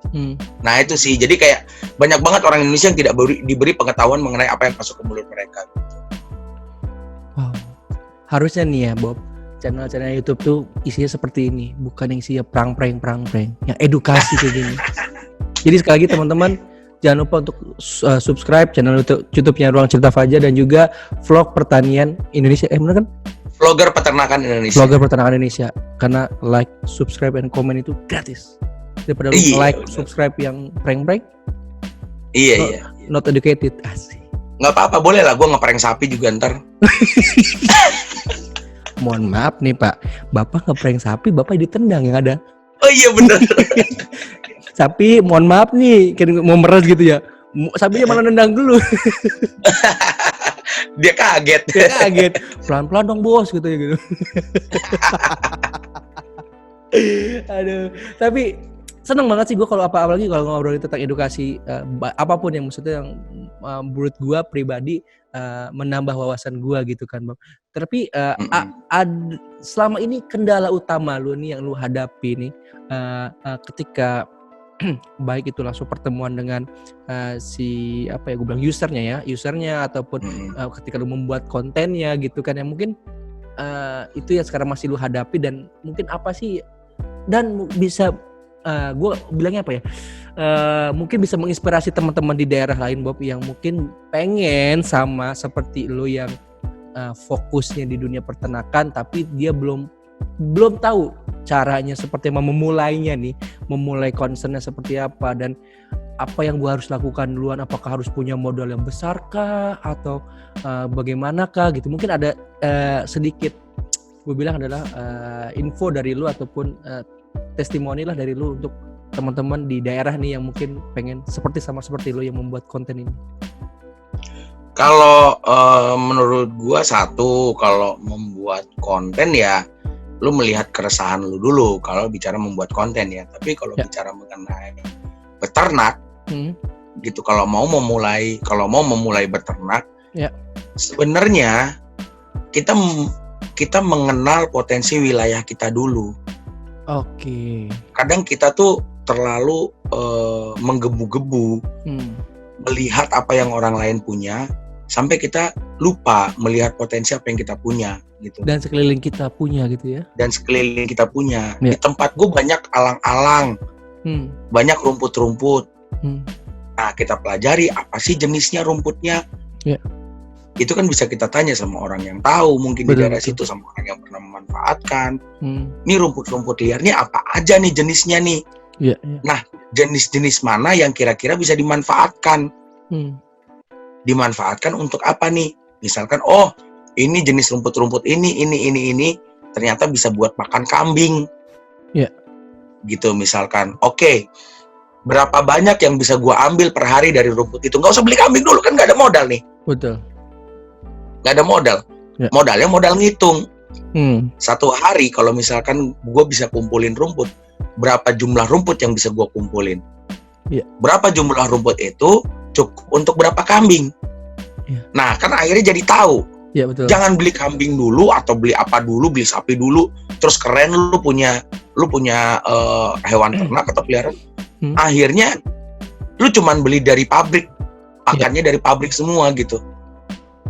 Nah itu sih, jadi kayak banyak banget orang Indonesia yang tidak diberi pengetahuan mengenai apa yang masuk ke mulut mereka gitu. Wow. Harusnya nih ya Bob, channel-channel YouTube tuh isinya seperti ini, bukan yang isinya prang-preng, yang edukasi kayak gini. Jadi sekali lagi teman-teman, jangan lupa untuk subscribe channel YouTube-nya Ruang Cerita Fajar dan juga vlog pertanian Indonesia. Bener kan? Vlogger Peternakan Indonesia. Karena like, subscribe, dan komen itu gratis. Daripada like, subscribe yang prank-prank. Iya. Not educated. Asik. Nggak apa-apa, boleh lah gue ngeprank sapi juga ntar. mohon maaf nih Pak, Bapak ngeprank sapi, Bapak ditendang yang ada. Oh iya benar. Sapi, mohon maaf nih, kayak mau meres gitu ya. Sapinya malah nendang dulu. Dia kaget. Pelan-pelan dong bos gitu ya gitu. Aduh, tapi seneng banget sih gue kalau apalagi kalau ngobrolin tentang edukasi apapun yang maksudnya yang menurut gue pribadi menambah wawasan gue gitu kan Bang. Tapi selama ini kendala utama lu nih yang lu hadapi nih ketika baik itu langsung pertemuan dengan si apa ya gue bilang usernya ataupun ketika lu membuat kontennya gitu kan yang mungkin itu yang sekarang masih lu hadapi dan mungkin apa sih dan bisa gue bilangnya apa ya mungkin bisa menginspirasi teman-teman di daerah lain Bob yang mungkin pengen sama seperti lu yang fokusnya di dunia peternakan tapi dia belum tahu caranya seperti memulainya nih, memulai concernnya seperti apa dan apa yang gue harus lakukan duluan, apakah harus punya modal yang besar kah atau bagaimanakah gitu. Mungkin ada sedikit gue bilang adalah info dari lu ataupun testimoni lah dari lu untuk teman-teman di daerah nih yang mungkin pengen seperti lu yang membuat konten ini. Kalau menurut gua satu, kalau membuat konten ya lu melihat keresahan lu dulu kalau bicara membuat konten ya. Tapi kalau bicara mengenai beternak gitu, kalau mau memulai beternak sebenarnya kita mengenal potensi wilayah kita dulu. Oke. Kadang kita tuh terlalu menggebu-gebu melihat apa yang orang lain punya sampai kita lupa melihat potensi apa yang kita punya gitu. Dan sekeliling kita punya gitu ya. Di tempat gue banyak alang-alang, banyak rumput-rumput. Nah kita pelajari apa sih jenisnya rumputnya. Itu kan bisa kita tanya sama orang yang tahu mungkin di daerah situ, sama orang yang pernah memanfaatkan. Ini rumput-rumput liarnya apa aja nih jenisnya nih. Nah jenis-jenis mana yang kira-kira bisa dimanfaatkan. Dimanfaatkan untuk apa nih? Misalkan ini jenis rumput-rumput ini ternyata bisa buat makan kambing. Gitu misalkan. Oke. Berapa banyak yang bisa gua ambil per hari dari rumput itu? Nggak usah beli kambing dulu kan nggak ada modal nih. Betul. Nggak ada modal. Modalnya modal ngitung. Satu hari kalau misalkan gua bisa kumpulin rumput, berapa jumlah rumput yang bisa gua kumpulin? Berapa jumlah rumput itu cukup untuk berapa kambing? Nah kan akhirnya jadi tahu. Betul. Jangan beli kambing dulu atau beli apa dulu, beli sapi dulu, terus keren lu punya hewan ternak atau peliharaan. Akhirnya lu cuman beli dari pabrik, pakannya dari pabrik semua gitu.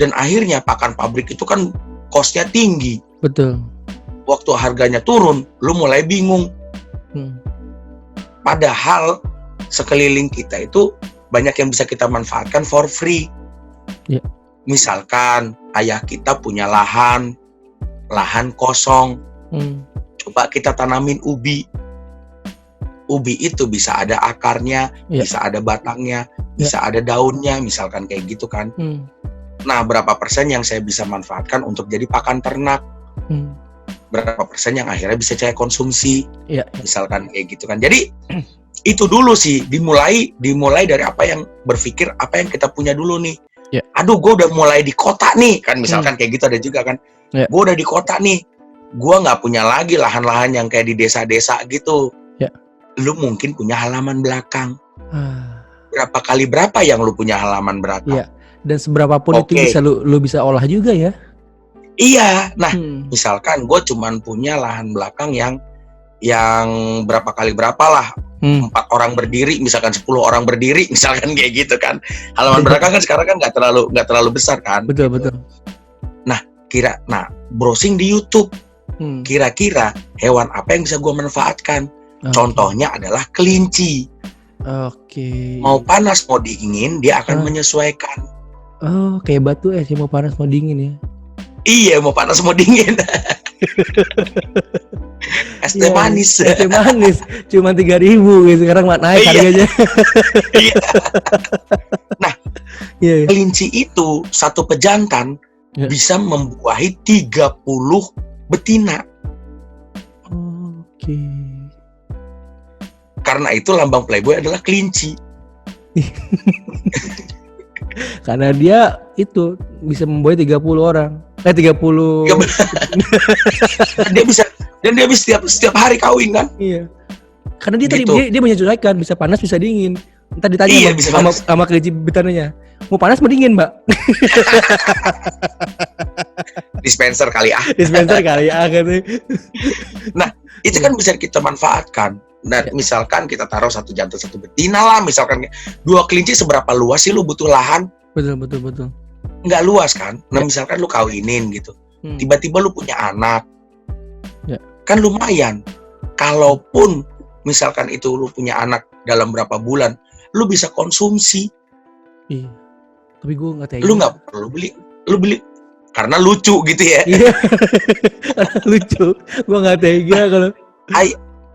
Dan akhirnya pakan pabrik itu kan cost-nya tinggi. Betul. Waktu harganya turun, lu mulai bingung. Padahal sekeliling kita itu banyak yang bisa kita manfaatkan for free. Misalkan ayah kita punya lahan kosong, coba kita tanamin ubi. Ubi itu bisa ada akarnya, bisa ada batangnya, bisa ada daunnya, misalkan kayak gitu kan. Nah, berapa persen yang saya bisa manfaatkan untuk jadi pakan ternak? Berapa persen yang akhirnya bisa saya konsumsi? Misalkan kayak gitu kan. Jadi itu dulu sih dimulai dari apa yang berpikir apa yang kita punya dulu nih. Aduh, gue udah mulai di kota nih kan, misalkan kayak gitu ada juga kan. Gue udah di kota nih, gue nggak punya lagi lahan-lahan yang kayak di desa-desa gitu. Lu mungkin punya halaman belakang. Berapa kali berapa yang lu punya halaman belakang? Dan seberapa pun itu bisa lu bisa olah juga ya. Iya, nah misalkan gue cuman punya lahan belakang yang berapa kali berapa lah, 4 orang berdiri, misalkan 10 orang berdiri, misalkan kayak gitu kan. Halaman belakang kan sekarang kan nggak terlalu besar kan. Betul. Nah browsing di YouTube, kira-kira hewan apa yang bisa gue manfaatkan? Contohnya adalah kelinci. Mau panas mau dingin dia akan menyesuaikan. Kayak batu es, mau panas mau dingin ya. Iya, mau panas mau dingin. Es teh manis. Cuma 3.000 gitu. Sekarang naik harganya. Nah, kelinci itu satu pejantan bisa membuahi 30 betina. Oke. Karena itu lambang Playboy adalah kelinci. Karena dia itu bisa membuai 30 orang. 30. Dan dia bisa setiap hari kawin kan? Iya. Karena dia Gitu. tadi dia menyesuaikan, bisa panas bisa dingin. Entar ditanya Iya, sama kelinci betananya, mau panas mau dingin, Mbak? Dispenser kali ah. Dispenser kali ya katanya. Nah, itu kan bisa kita manfaatkan. Nah, misalkan kita taruh satu jantan satu betina lah, misalkan 2 kelinci seberapa luas sih lu butuh lahan? Betul. Nggak luas kan? Nah, misalkan lu kawinin gitu. Tiba-tiba lu punya anak. Ya. Kan lumayan. Kalaupun misalkan itu lu punya anak dalam berapa bulan, lu bisa konsumsi. Iya. Tapi gue nggak tega. Lu nggak perlu beli. Lu beli karena lucu gitu ya. Iya. Lucu. Gue nggak tega kalau.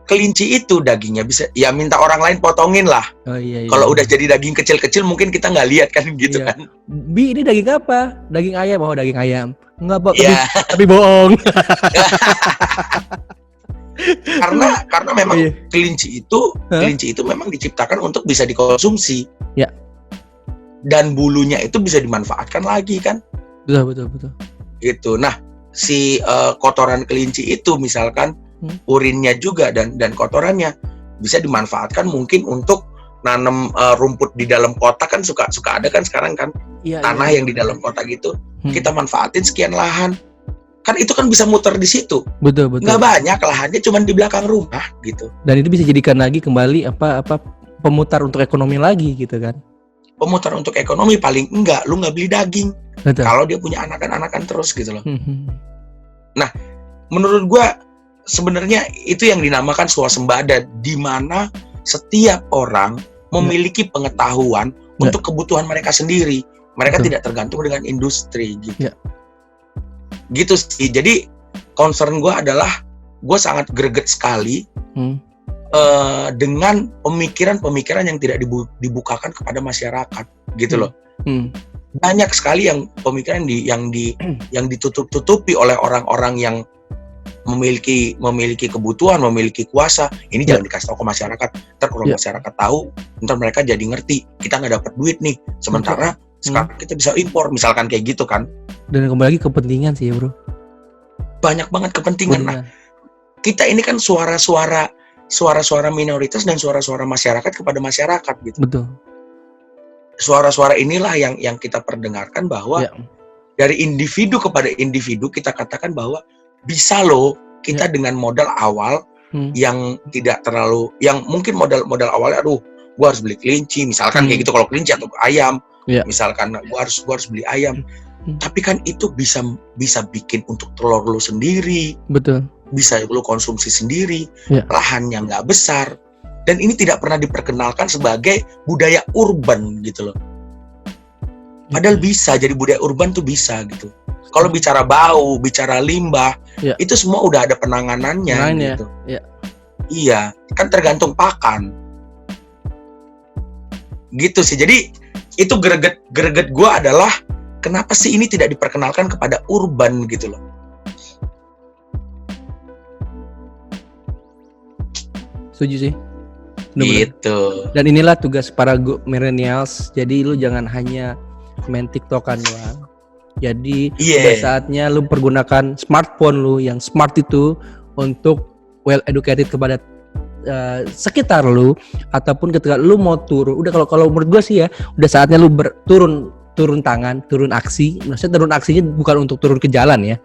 Kelinci itu dagingnya bisa ya minta orang lain potongin lah. Oh iya. Kalau udah jadi daging kecil-kecil mungkin kita nggak lihat kan gitu kan. Bi, ini daging apa? Daging ayam. Oh, daging ayam. Enggak, Pak. Iya. Tapi bohong. karena memang kelinci itu memang diciptakan untuk bisa dikonsumsi. Ya. Dan bulunya itu bisa dimanfaatkan lagi kan. Betul. Gitu. Nah, si kotoran kelinci itu misalkan urinnya juga dan kotorannya bisa dimanfaatkan mungkin untuk nanam rumput di dalam kota kan suka ada kan sekarang kan tanah yang di dalam kota gitu kita manfaatin sekian lahan kan itu kan bisa muter di situ. Betul. Nggak banyak lahannya cuman di belakang rumah gitu. Dan itu bisa jadikan lagi kembali apa pemutar untuk ekonomi lagi gitu kan. Pemutar untuk ekonomi paling enggak lu nggak beli daging. Betul. Kalau dia punya anakan terus gitu loh. Nah, menurut gua sebenarnya itu yang dinamakan swasembada, di mana setiap orang memiliki pengetahuan untuk kebutuhan mereka sendiri. Mereka tidak tergantung dengan industri gitu. Gitu sih. Jadi concern gue adalah gue sangat greget sekali dengan pemikiran-pemikiran yang tidak dibukakan kepada masyarakat gitu loh. Banyak sekali yang pemikiran yang ditutup-tutupi oleh orang-orang yang memiliki kebutuhan, memiliki kuasa. Ini jangan dikasih tahu ke masyarakat. Ntar kalau masyarakat tahu, ntar mereka jadi ngerti kita nggak dapat duit nih. Sementara sekarang kita bisa impor, misalkan kayak gitu kan. Dan kembali lagi kepentingan sih ya bro. Banyak banget kepentingan. Nah, kita ini kan suara-suara minoritas dan suara-suara masyarakat kepada masyarakat gitu. Betul. Suara-suara inilah yang kita perdengarkan bahwa dari individu kepada individu kita katakan bahwa bisa loh kita dengan modal awal yang tidak terlalu, yang mungkin modal awalnya gua harus beli kelinci misalkan kayak gitu, kalau kelinci atau ayam misalkan gua harus beli ayam. Tapi kan itu bisa bikin untuk telur lu sendiri. Betul. Bisa lu konsumsi sendiri. Lahannya nggak besar. Dan ini tidak pernah diperkenalkan sebagai budaya urban gitu loh. Padahal bisa jadi budaya urban tuh bisa gitu. Kalau bicara bau, bicara limbah, itu semua udah ada penanganannya gitu. Iya, kan tergantung pakan. Gitu sih. Jadi itu greget gue adalah kenapa sih ini tidak diperkenalkan kepada urban gitu loh. Setuju sih. Gitu. Dan inilah tugas para millennials. Jadi lu jangan hanya main TikTokan doang. Jadi udah saatnya lu pergunakan smartphone lu yang smart itu untuk well educated kepada sekitar lu, ataupun ketika lu mau turun. Udah kalau menurut gue sih ya, udah saatnya lu turun tangan, turun aksi. Maksudnya turun aksinya bukan untuk turun ke jalan ya,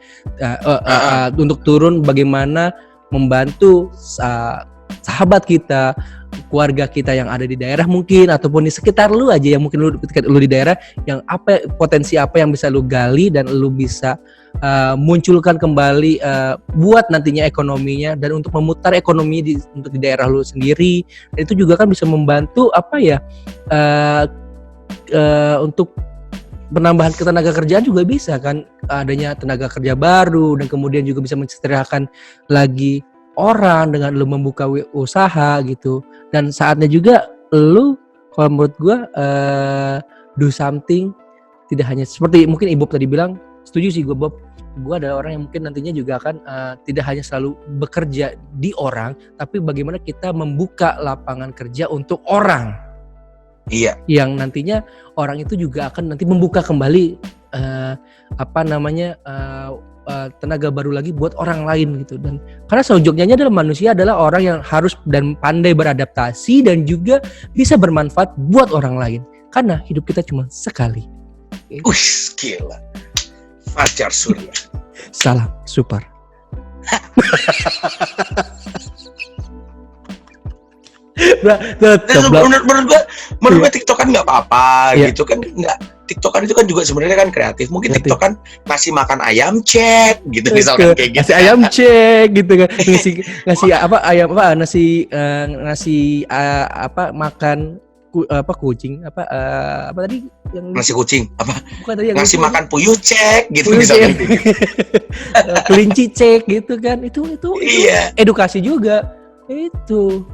untuk turun bagaimana membantu sahabat kita, keluarga kita yang ada di daerah mungkin, ataupun di sekitar lu aja yang mungkin ketika lu di daerah, yang potensi apa yang bisa lu gali dan lu bisa munculkan kembali buat nantinya ekonominya, dan untuk memutar ekonomi untuk di daerah lu sendiri. Dan itu juga kan bisa membantu untuk penambahan ketenaga kerjaan juga bisa kan, adanya tenaga kerja baru, dan kemudian juga bisa mensejahterakan lagi orang dengan lu membuka usaha gitu. Dan saatnya juga lu, kalau menurut gua, do something, tidak hanya seperti mungkin Ibu tadi bilang, setuju sih gua Bob, gue adalah orang yang mungkin nantinya juga akan tidak hanya selalu bekerja di orang, tapi bagaimana kita membuka lapangan kerja untuk orang. Iya. Yang nantinya orang itu juga akan nanti membuka kembali tenaga baru lagi buat orang lain gitu. Dan karena sejujurnya adalah manusia adalah orang yang harus dan pandai beradaptasi dan juga bisa bermanfaat buat orang lain. Karena hidup kita cuma sekali. Gila. Fajar Surya. Salam super. Menurut gue TikTokan nggak apa-apa gitu kan, nggak, TikTokan itu kan juga sebenarnya kan kreatif. Mungkin TikTokan ngasih makan ayam cek gitu misalkan kayak gitu. Ngasih ayam cek gitu kan. Ngasih makan kucing apa tadi yang ngasih kucing apa? Bukan tadi yang ngasih makan puyuh cek gitu misalkan. Kelinci cek gitu kan. Itu iya. Edukasi juga. Itu.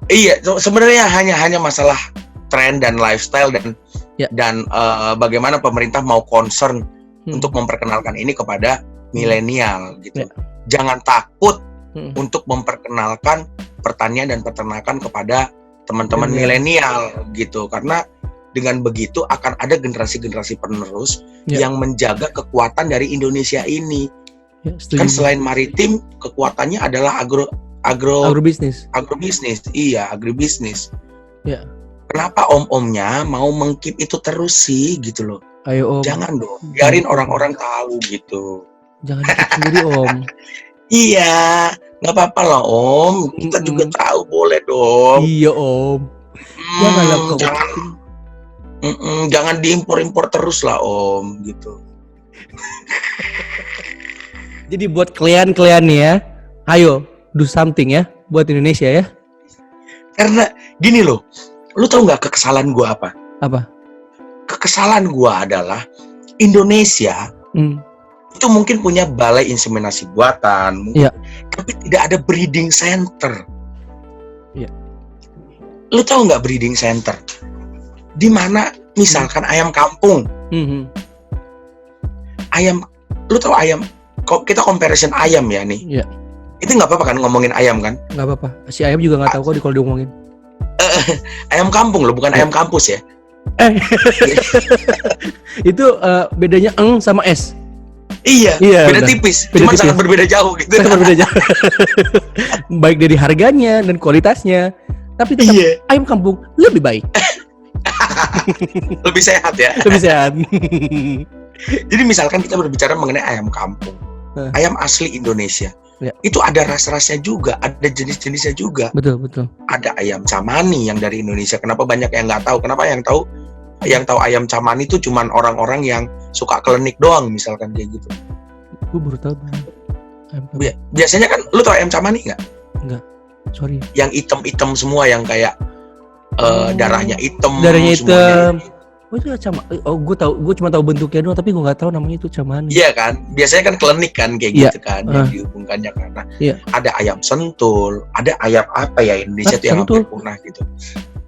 Iya, sebenarnya hanya masalah tren dan lifestyle dan bagaimana pemerintah mau concern untuk memperkenalkan ini kepada milenial gitu. Jangan takut untuk memperkenalkan pertanian dan peternakan kepada teman-teman milenial gitu, karena dengan begitu akan ada generasi-generasi penerus yang menjaga kekuatan dari Indonesia ini. Kan selain maritim, kekuatannya adalah agrobisnis. Iya, agribisnis. Ya. Kenapa om-omnya mau mengkip itu terus sih gitu loh? Ayo om. Jangan dong, biarin orang-orang tahu gitu. Jangan dikit sendiri om. Iya, nggak apa-apa lah om. Kita juga tahu, boleh dong. Iya om. Jangan diimpor-impor terus lah om gitu. Jadi buat kalian nih ya, ayo do something ya buat Indonesia ya. Karena gini loh, lu tahu nggak kekesalan gua apa? Apa? Kekesalan gua adalah Indonesia itu mungkin punya balai inseminasi buatan, tapi tidak ada breeding center. Iya. Lu tahu nggak breeding center? Di mana misalkan ayam kampung, ayam, lu tahu ayam? Kita comparison ayam ya nih. Iya. Itu nggak apa-apa kan ngomongin ayam kan? Nggak apa-apa. Si ayam juga nggak tahu kok kalau diomongin. Ayam kampung loh, bukan ayam kampus ya. Itu bedanya eng sama s. Iya, beda tipis. Cuma sangat berbeda jauh gitu. Sangat berbeda jauh. Baik dari harganya dan kualitasnya. Tapi tetap ayam kampung lebih baik. Lebih sehat ya. Lebih sehat. Jadi misalkan kita berbicara mengenai ayam kampung, ayam asli Indonesia. Itu ada ras-rasnya juga, ada jenis-jenisnya juga. Betul. Ada ayam camani yang dari Indonesia. Kenapa banyak yang nggak tahu? Kenapa yang tahu ayam camani itu cuman orang-orang yang suka klinik doang, misalkan kayak gitu. Gue baru tahu. Biasanya kan, lu tahu ayam camani nggak? Enggak, sorry. Yang item-item semua, yang kayak darahnya hitam. Darahnya hitam. Oh itu camani. Oh gue cuma tahu bentuknya doang, tapi gue nggak tahu namanya itu camani. Iya kan, biasanya kan klinik kan kayak gitu kan, yang dihubungkannya karena ada ayam sentul, ada ayam apa ya Indonesia tuh yang hampir punah gitu.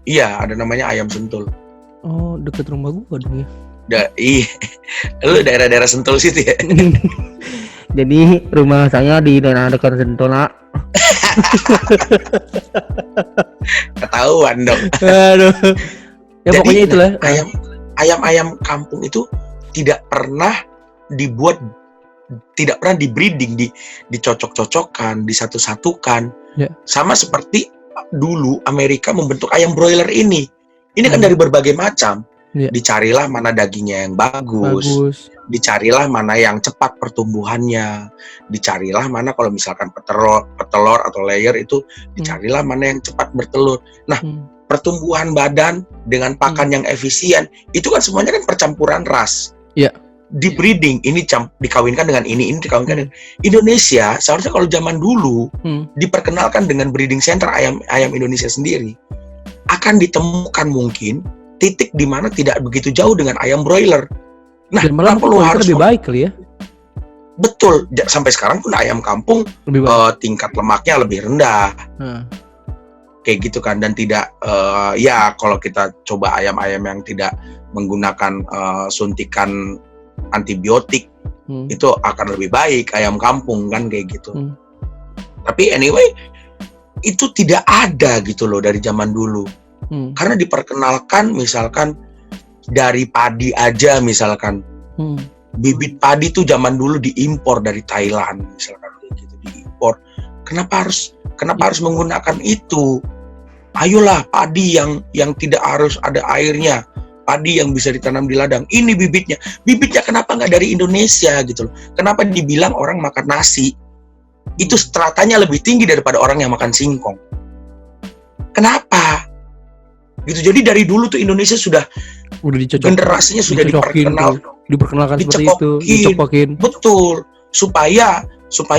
Iya, ada namanya ayam sentul. Oh deket rumah gue dong ya. Iya, lu daerah-daerah Sentul situ ya. Jadi rumah saya di daerah dekat Sentul nak. Ketahuan dong. Aduh. Ya jadi, pokoknya itulah. Ayam kampung itu tidak pernah dibuat, tidak pernah di-breeding, dicocok-cocokkan, disatu-satukan. Sama seperti dulu Amerika membentuk ayam broiler ini. Ini kan dari berbagai macam. Dicarilah mana dagingnya yang bagus. Dicarilah mana yang cepat pertumbuhannya. Dicarilah mana kalau misalkan petelur atau layer itu, dicarilah mana yang cepat bertelur. Nah, pertumbuhan badan dengan pakan yang efisien, itu kan semuanya kan percampuran ras. Iya. Di breeding, ini dikawinkan dengan ini dikawinkan dengan Indonesia. Seharusnya kalau zaman dulu diperkenalkan dengan breeding center ayam Indonesia sendiri, akan ditemukan mungkin titik di mana tidak begitu jauh dengan ayam broiler. Nah, malah perlu harus lebih baik kali ya. Betul. Sampai sekarang pun ayam kampung tingkat lemaknya lebih rendah. Kayak gitu kan, dan tidak ya kalau kita coba ayam-ayam yang tidak menggunakan suntikan antibiotik itu akan lebih baik, ayam kampung kan kayak gitu. Tapi anyway, itu tidak ada gitu loh dari zaman dulu. Karena diperkenalkan misalkan dari padi aja misalkan. Bibit padi tuh zaman dulu diimpor dari Thailand misalkan kayak gitu, diimpor. Kenapa harus menggunakan itu? Ayolah padi yang tidak harus ada airnya, padi yang bisa ditanam di ladang. Ini bibitnya kenapa nggak dari Indonesia gitu loh? Kenapa dibilang orang makan nasi itu stratanya lebih tinggi daripada orang yang makan singkong? Kenapa? Gitu. Jadi dari dulu tuh Indonesia sudah generasinya sudah diperkenalkan seperti itu, dicokokin. Betul, supaya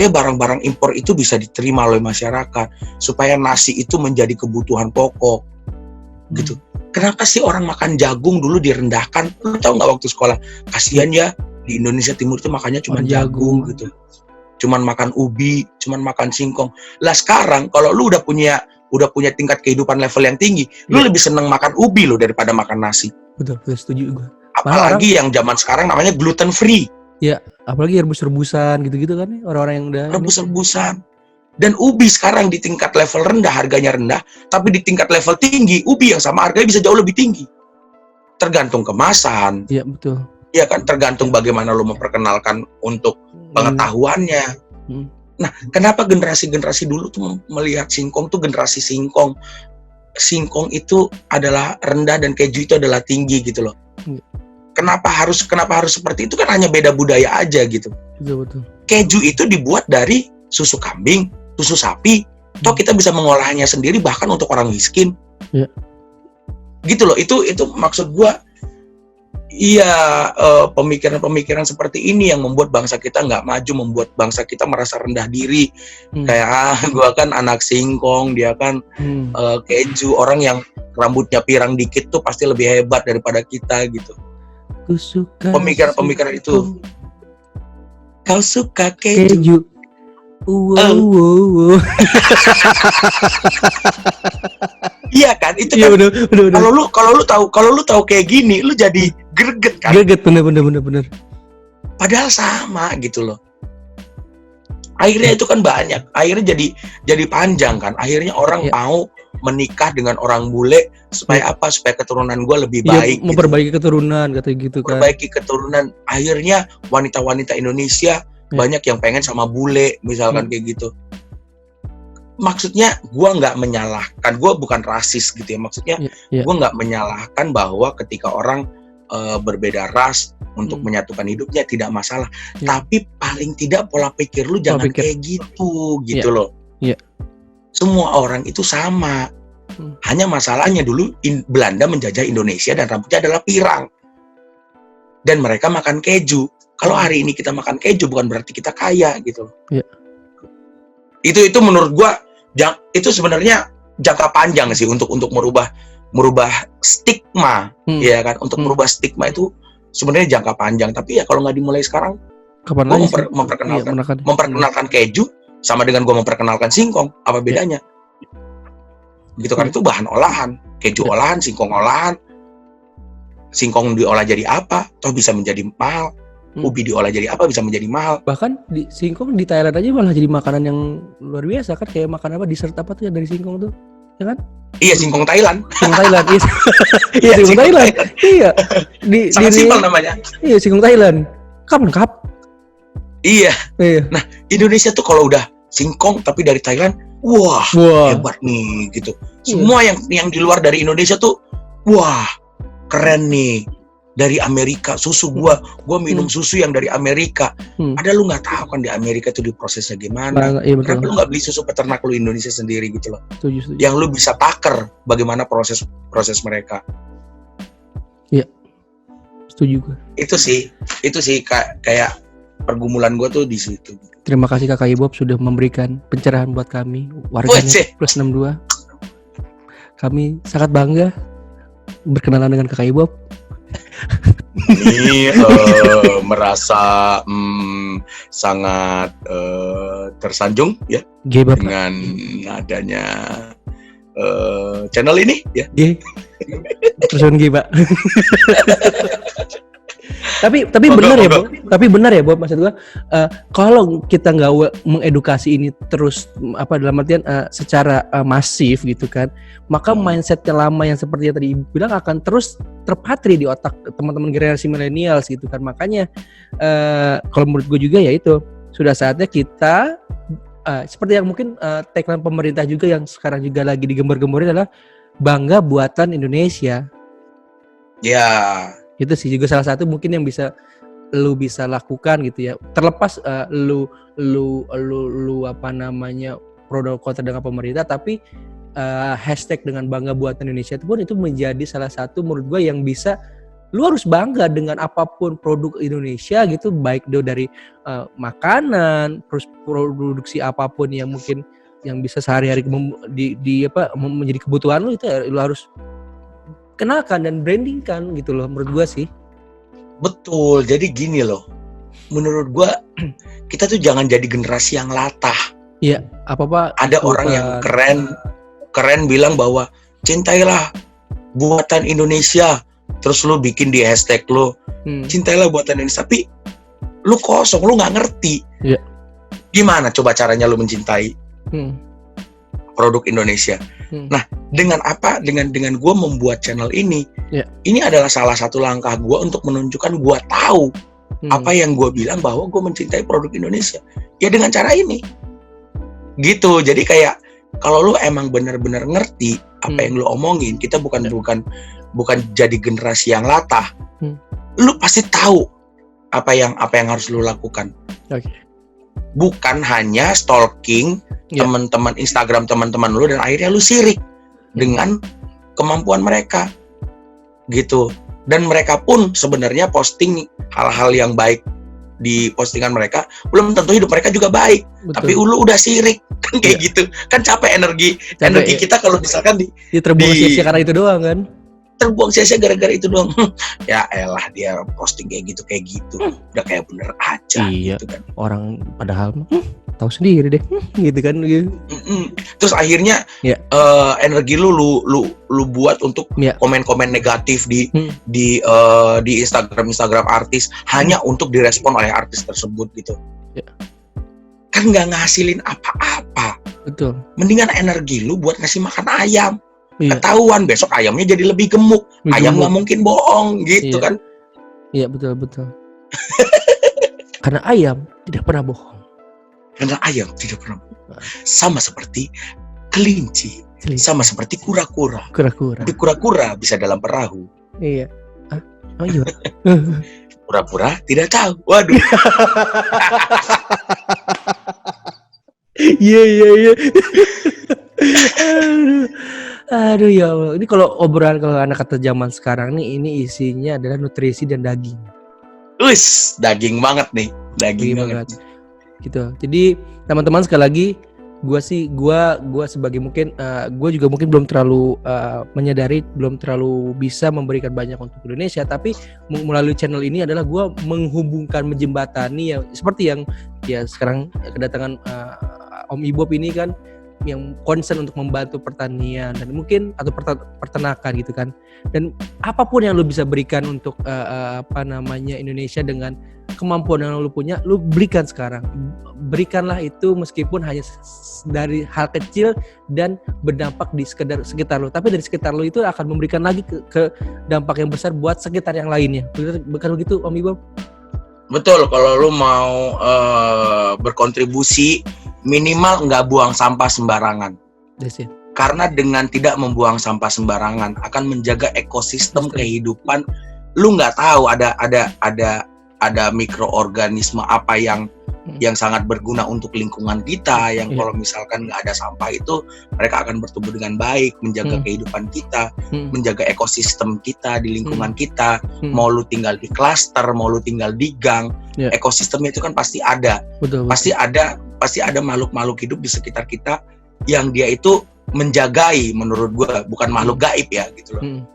barang-barang impor itu bisa diterima oleh masyarakat, supaya nasi itu menjadi kebutuhan pokok, gitu. Kenapa sih orang makan jagung dulu direndahkan? Lu tahu nggak waktu sekolah? Kasihan ya, di Indonesia Timur itu makannya cuma jagung gitu, cuman makan ubi, cuman makan singkong. Lah sekarang kalau lu udah punya tingkat kehidupan level yang tinggi, lu lebih seneng makan ubi lo daripada makan nasi. Betul, setuju gue. Apalagi yang zaman sekarang namanya gluten free. Ya, apalagi rebus-rebusan gitu-gitu kan, orang-orang yang udah rebus-rebusan. Dan ubi sekarang di tingkat level rendah harganya rendah, tapi di tingkat level tinggi ubi yang sama harganya bisa jauh lebih tinggi. Tergantung kemasan. Iya, betul. Iya kan, tergantung bagaimana lo memperkenalkan untuk pengetahuannya. Nah, kenapa generasi-generasi dulu tuh melihat singkong tuh generasi singkong? Singkong itu adalah rendah dan keju itu adalah tinggi gitu loh. Kenapa harus seperti itu? Kan hanya beda budaya aja gitu. Betul. Keju itu dibuat dari susu kambing, susu sapi. Toh kita bisa mengolahnya sendiri bahkan untuk orang miskin. Gitu loh. Itu maksud gua. Iya, pemikiran-pemikiran seperti ini yang membuat bangsa kita nggak maju, membuat bangsa kita merasa rendah diri. Kayak gua kan anak singkong, dia kan keju, orang yang rambutnya pirang dikit tuh pasti lebih hebat daripada kita gitu. Pemikiran-pemikiran itu. Kau suka keju? Wow. Iya kan, itu kan. Bener. Kalau lu tahu kayak gini, lu jadi greget kan? Greget, bener. Padahal sama gitu loh. Akhirnya itu kan banyak. Akhirnya jadi panjang kan. Akhirnya orang mau menikah dengan orang bule supaya apa? Supaya keturunan gue lebih baik. Memperbaiki keturunan, kata gitu kan. Memperbaiki keturunan. Akhirnya wanita-wanita Indonesia banyak yang pengen sama bule, misalkan kayak gitu. Maksudnya gue nggak menyalahkan, gue bukan rasis gitu ya. Maksudnya gue nggak menyalahkan bahwa ketika orang berbeda ras untuk menyatukan hidupnya tidak masalah. Tapi paling tidak pola pikir lu jangan kayak gitu loh. Semua orang itu sama. Hanya masalahnya dulu Belanda menjajah Indonesia dan rambutnya adalah pirang. Dan mereka makan keju. Kalau hari ini kita makan keju bukan berarti kita kaya gitu. Itu menurut gua itu sebenarnya jangka panjang sih untuk merubah stigma, ya kan? Untuk merubah stigma itu sebenarnya jangka panjang. Tapi ya kalau nggak dimulai sekarang, kapan gua lagi memperkenalkan keju sama dengan gua memperkenalkan singkong, apa bedanya? Gitu kan, itu bahan olahan, keju olahan, singkong olahan. Singkong diolah jadi apa? Toh bisa menjadi mahal. Ubi diolah jadi apa bisa menjadi mahal. Bahkan di singkong di Thailand aja malah jadi makanan yang luar biasa kan, kayak makan apa dessert apa tuh dari singkong tuh, ya kan? Iya, singkong Thailand. Singkong Thailand, iya singkong Thailand. Iya. Sangat simpel namanya. Iya, singkong Thailand. Kapan kap? Iya. Nah, Indonesia tuh kalau udah singkong tapi dari Thailand, wah. Hebat nih gitu. Semua yang di luar dari Indonesia tuh, wah, keren nih. Dari Amerika, susu gua minum susu yang dari Amerika. Ada lu nggak tahu kan di Amerika itu diprosesnya gimana? Kenapa lu nggak beli susu peternak lu Indonesia sendiri gitu loh? Setuju. Yang lu bisa taker bagaimana proses mereka. Iya, setuju gua. Itu sih kayak pergumulan gua tuh di situ. Terima kasih Kakak Ibob sudah memberikan pencerahan buat kami warganya plus 62. Kami sangat bangga berkenalan dengan Kakak Ibob. Ini merasa sangat tersanjung ya dengan adanya channel ini ya. Terus Pak. Tapi benar ya, Bob. Tapi benar ya, Bob, maksud gua kalau kita nggak mengedukasi ini terus dalam artian secara masif gitu kan, maka mindset yang lama yang seperti yang tadi Ibu bilang akan terus terpatri di otak teman-teman generasi milenial gitu kan. Makanya kalau menurut gue juga ya itu sudah saatnya kita seperti yang mungkin tagline pemerintah juga yang sekarang juga lagi digembar-gemborin adalah bangga buatan Indonesia. Ya. Itu sih juga salah satu mungkin yang lu bisa lakukan gitu ya. Terlepas lu pro dan kontra dengan pemerintah, tapi hashtag dengan bangga buatan Indonesia itu pun itu menjadi salah satu menurut gue yang bisa lu harus bangga dengan apapun produk Indonesia gitu, baik dari makanan, terus produksi apapun yang mungkin yang bisa sehari-hari menjadi kebutuhan lu, itu lu harus kenalkan dan brandingkan gitu loh menurut gua sih. Betul, jadi gini loh, menurut gua kita tuh jangan jadi generasi yang latah. Iya, apa-apa. Ada orang yang keren bilang bahwa cintailah buatan Indonesia, terus lu bikin di hashtag lu, cintailah buatan Indonesia, tapi lu kosong, lu nggak ngerti. Iya. Gimana coba caranya lu mencintai produk Indonesia? Nah, dengan apa? Dengan gue membuat channel ini, ini adalah salah satu langkah gue untuk menunjukkan gue tahu apa yang gue bilang bahwa gue mencintai produk Indonesia. Ya dengan cara ini, gitu. Jadi kayak kalau lu emang benar-benar ngerti apa yang lu omongin, kita bukan jadi generasi yang latah. Lu pasti tahu apa yang harus lu lakukan. Okay. Bukan hanya stalking teman-teman Instagram teman-teman lu dan akhirnya lu sirik dengan kemampuan mereka gitu. Dan mereka pun sebenarnya posting hal-hal yang baik di postingan mereka, belum tentu hidup mereka juga baik. Betul. Tapi lu udah sirik kan kayak gitu. Kan capek energi kita kalau misalkan terbuang sia-sia karena itu doang kan. Terbuang sia-sia gara-gara itu doang. Ya elah, dia posting kayak gitu. Udah kayak bener aja gitu kan. Orang padahal tahu sendiri deh gitu kan gitu. Terus akhirnya energi lu buat untuk komen-komen negatif di Instagram artis hanya untuk direspon oleh artis tersebut gitu. Kan nggak ngasilin apa-apa. Betul. Mendingan energi lu buat ngasih makan ayam. Ketahuan besok ayamnya jadi lebih gemuk. Ayam nggak mungkin bohong gitu kan. Iya betul. Karena ayam tidak pernah bohong. Sama seperti kelinci. Sama seperti kura-kura. Tapi kura-kura bisa dalam perahu. Iya. Oh iya. Pura-pura tidak tahu. Waduh. Iya. Aduh ya Allah. Ini kalau anak kata zaman sekarang nih, ini isinya adalah nutrisi dan daging. Daging banget nih. Daging banget. Gitu. Jadi teman-teman sekali lagi, gue sebagai mungkin gue juga mungkin belum terlalu menyadari, belum terlalu bisa memberikan banyak untuk Indonesia, tapi melalui channel ini adalah gue menghubungkan, menjembatani yang seperti yang ya sekarang kedatangan Om Ibob ini kan, yang concern untuk membantu pertanian dan mungkin atau peternakan gitu kan. Dan apapun yang lu bisa berikan untuk Indonesia dengan kemampuan yang lu punya, lu berikan sekarang. Berikanlah itu meskipun hanya dari hal kecil dan berdampak di sekitar lu. Tapi dari sekitar lu itu akan memberikan lagi ke dampak yang besar buat sekitar yang lainnya. Bukan begitu Om Ibob? Betul, kalau lu mau berkontribusi minimal nggak buang sampah sembarangan. Karena dengan tidak membuang sampah sembarangan akan menjaga ekosistem kehidupan. Lu nggak tahu ada mikroorganisme apa yang sangat berguna untuk lingkungan kita, yang kalau misalkan nggak ada sampah itu mereka akan bertumbuh dengan baik, menjaga kehidupan kita, menjaga ekosistem kita di lingkungan kita. Mau lu tinggal di klaster, mau lu tinggal di gang, ekosistemnya itu kan pasti ada. Betul. Pasti ada makhluk-makhluk hidup di sekitar kita yang dia itu menjagai, menurut gua bukan makhluk gaib ya gitu loh.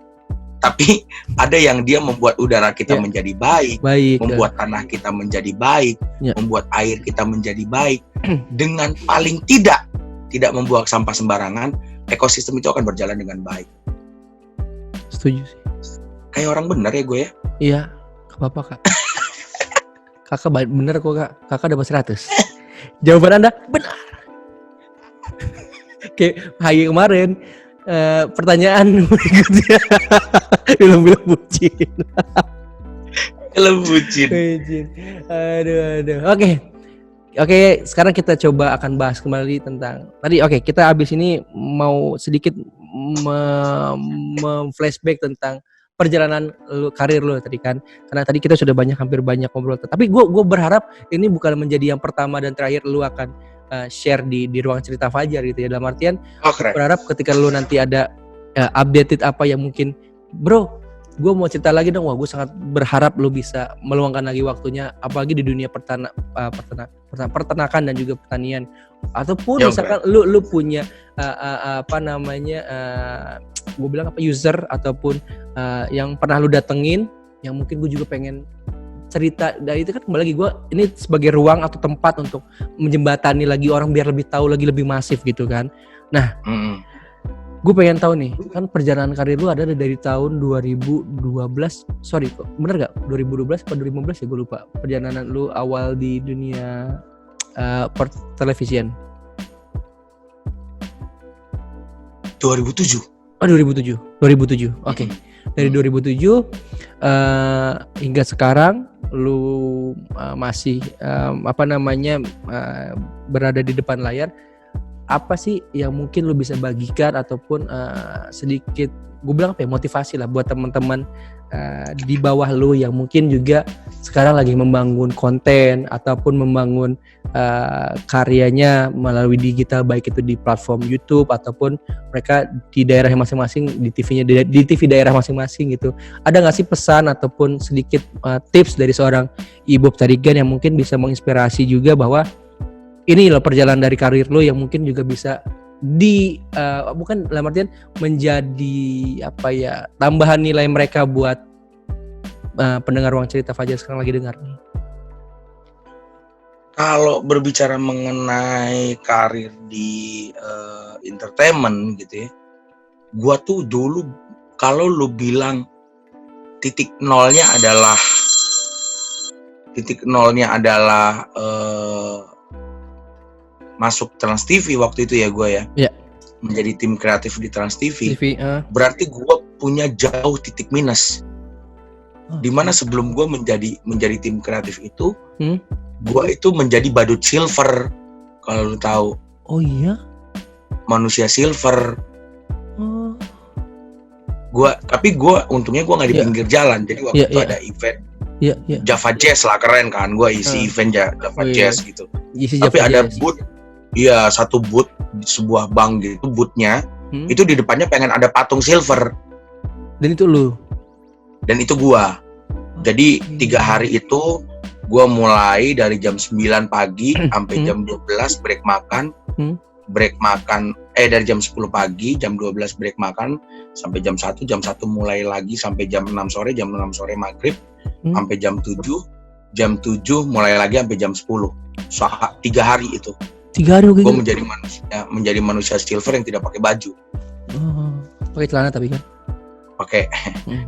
Tapi ada yang dia membuat udara kita menjadi baik, membuat tanah kita menjadi baik, membuat air kita menjadi baik. Dengan paling tidak membuang sampah sembarangan, ekosistem itu akan berjalan dengan baik. Setuju sih. Kayak orang benar ya gue ya? Iya. Apa kak? Kakak bener kok kak. Kakak dapat 100. Jawaban Anda benar. Kayak hari kemarin pertanyaan berikutnya film-film bucin. Film bucin. Aduh. Oke, sekarang kita coba akan bahas kembali tentang tadi. Kita abis ini mau sedikit flashback tentang perjalanan karir lu tadi kan, karena tadi kita sudah hampir banyak ngobrol. Tapi gue berharap ini bukan menjadi yang pertama dan terakhir lu akan share di ruang cerita Fajar gitu ya. Dalam artian berharap ketika lu nanti ada updated apa yang mungkin, bro, gue mau cerita lagi dong. Wah, gue sangat berharap lu bisa meluangkan lagi waktunya, apalagi di dunia peternakan dan juga pertanian, ataupun misalkan lu punya gue bilang user ataupun yang pernah lu datengin, yang mungkin gue juga pengen cerita. Dan itu kan kembali lagi, gue ini sebagai ruang atau tempat untuk menjembatani lagi orang biar lebih tahu lagi, lebih masif gitu kan. Nah, gue pengen tahu nih, kan perjalanan karir lu ada dari tahun 2012, sorry kok, bener gak? 2012 atau 2015 ya, gue lupa. Perjalanan lu awal di dunia pertelevisian. 2007. Oh 2007. Oke. Dari 2007 hingga sekarang lu masih berada di depan layar. Apa sih yang mungkin lu bisa bagikan ataupun sedikit gue bilang motivasi lah buat teman-teman di bawah lu yang mungkin juga sekarang lagi membangun konten ataupun membangun karyanya melalui digital, baik itu di platform YouTube ataupun mereka di daerah masing-masing, di TV daerah masing-masing gitu. Ada nggak sih pesan ataupun sedikit tips dari seorang Ibob Tarigan yang mungkin bisa menginspirasi juga bahwa ini loh perjalanan dari karir lo yang mungkin juga bisa bukan dalam artian menjadi tambahan nilai mereka buat pendengar Ruang Cerita Fajar sekarang lagi dengar nih. Kalau berbicara mengenai karir di entertainment gitu ya, gua tuh dulu kalau lu bilang titik nolnya adalah masuk Trans TV waktu itu ya gue ya. Yeah. Menjadi tim kreatif di Trans TV. Berarti gue punya jauh titik minus. Dimana sebelum gue menjadi tim kreatif itu, gue itu menjadi badut silver, kalau lu tahu. Oh iya? Manusia silver. Tapi untungnya gue nggak di pinggir jalan. Jadi waktu itu ada event. Java Jazz lah, keren kan. Gue isi event Java Jazz gitu. Tapi ada booth. Iya, satu booth di sebuah bank gitu, boothnya itu di depannya pengen ada patung silver. Dan itu lu? Dan itu gua. Jadi 3 hari itu gua mulai dari jam 9 pagi sampai jam 12 break makan. Dari jam 10 pagi, jam 12 break makan sampai jam 1 mulai lagi sampai jam 6 sore, jam 6 sore maghrib sampai jam 7 mulai lagi sampai jam 10. 3 hari itu. 3 hari gue menjadi manusia silver yang tidak pakai baju. Pakai celana tapi kan? Pakai,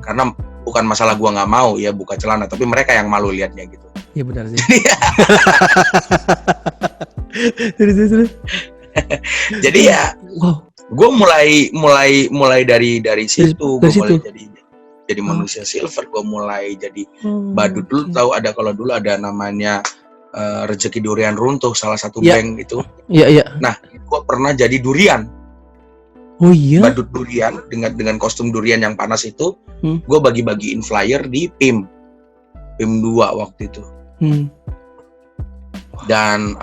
karena bukan masalah gue nggak mau ya buka celana, tapi mereka yang malu liatnya gitu. Iya benar sih. Jadi ya, gue mulai dari situ. Gue mulai jadi manusia silver. Gue mulai jadi badut dulu. Tahu kalau dulu ada namanya Rezeki Durian Runtuh, salah satu bank itu. Iya. Nah, gue pernah jadi durian. Oh iya. Badut durian dengan kostum durian yang panas itu. Gue bagi-bagiin flyer di PIM 2 waktu itu. Dan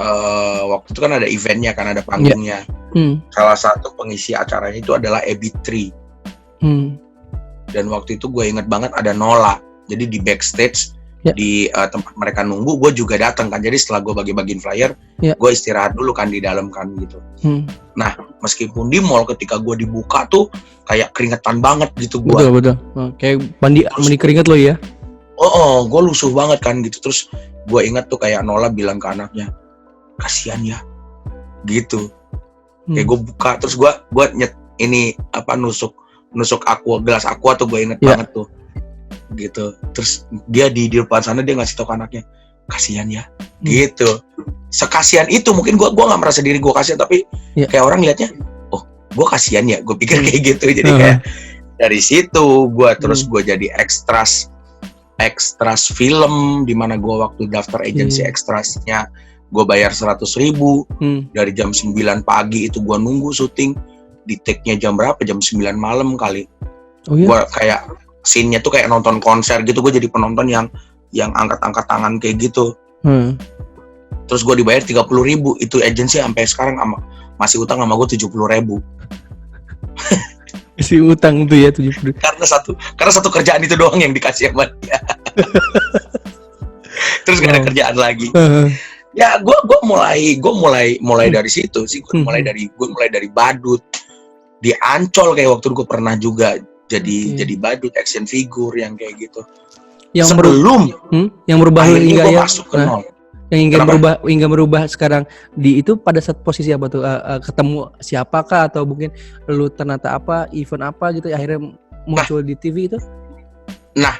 waktu itu kan ada eventnya, kan ada panggungnya. Salah satu pengisi acaranya itu adalah Ebitri. Dan waktu itu gue inget banget ada Nola. Jadi di backstage. Di tempat mereka nunggu, gue juga datang kan. Jadi setelah gue bagi-bagiin flyer, gue istirahat dulu kan di dalam kan gitu. Nah, meskipun di mall ketika gue dibuka tuh kayak keringetan banget gitu gue. Betul. Kayak mandi keringet lo ya? Gue lusuh banget kan gitu. Terus gue ingat tuh kayak Nola bilang ke anaknya, kasihan ya, gitu. Kayak gue buka, terus gue nusuk gelas aqua tuh gue inget banget tuh. gitu. Terus dia di depan sana dia ngasih tau ke anaknya, kasihan ya, gitu. Sekasihan itu mungkin gue nggak merasa diri gue kasihan, tapi kayak orang liatnya, oh gue kasihan ya, gue pikir kayak gitu. Jadi kayak dari situ gue terus gue jadi ekstras film, di mana gue waktu daftar agensi ekstrasnya gue bayar 100.000 dari jam 9 pagi itu gue nunggu syuting, di take-nya jam berapa, jam 9 malam kali. Gue kayak scene-nya tuh kayak nonton konser gitu, gue jadi penonton yang angkat-angkat tangan kayak gitu. Terus gue dibayar 30.000, itu agensi sampai sekarang masih utang sama gue 70.000. Masih utang tuh ya 70. Karena satu kerjaan itu doang yang dikasih sama dia. Terus gak ada kerjaan lagi. Ya gue mulai dari situ sih. Gue mulai dari badut di Ancol, kayak waktu gue pernah juga jadi badut action figure yang kayak gitu. Yang berubah hingga gue masuk ke nol. Yang ingin berubah sekarang di itu pada saat posisi apa tuh, ketemu siapakah atau mungkin lu ternyata apa event apa gitu akhirnya muncul di TV itu? Nah,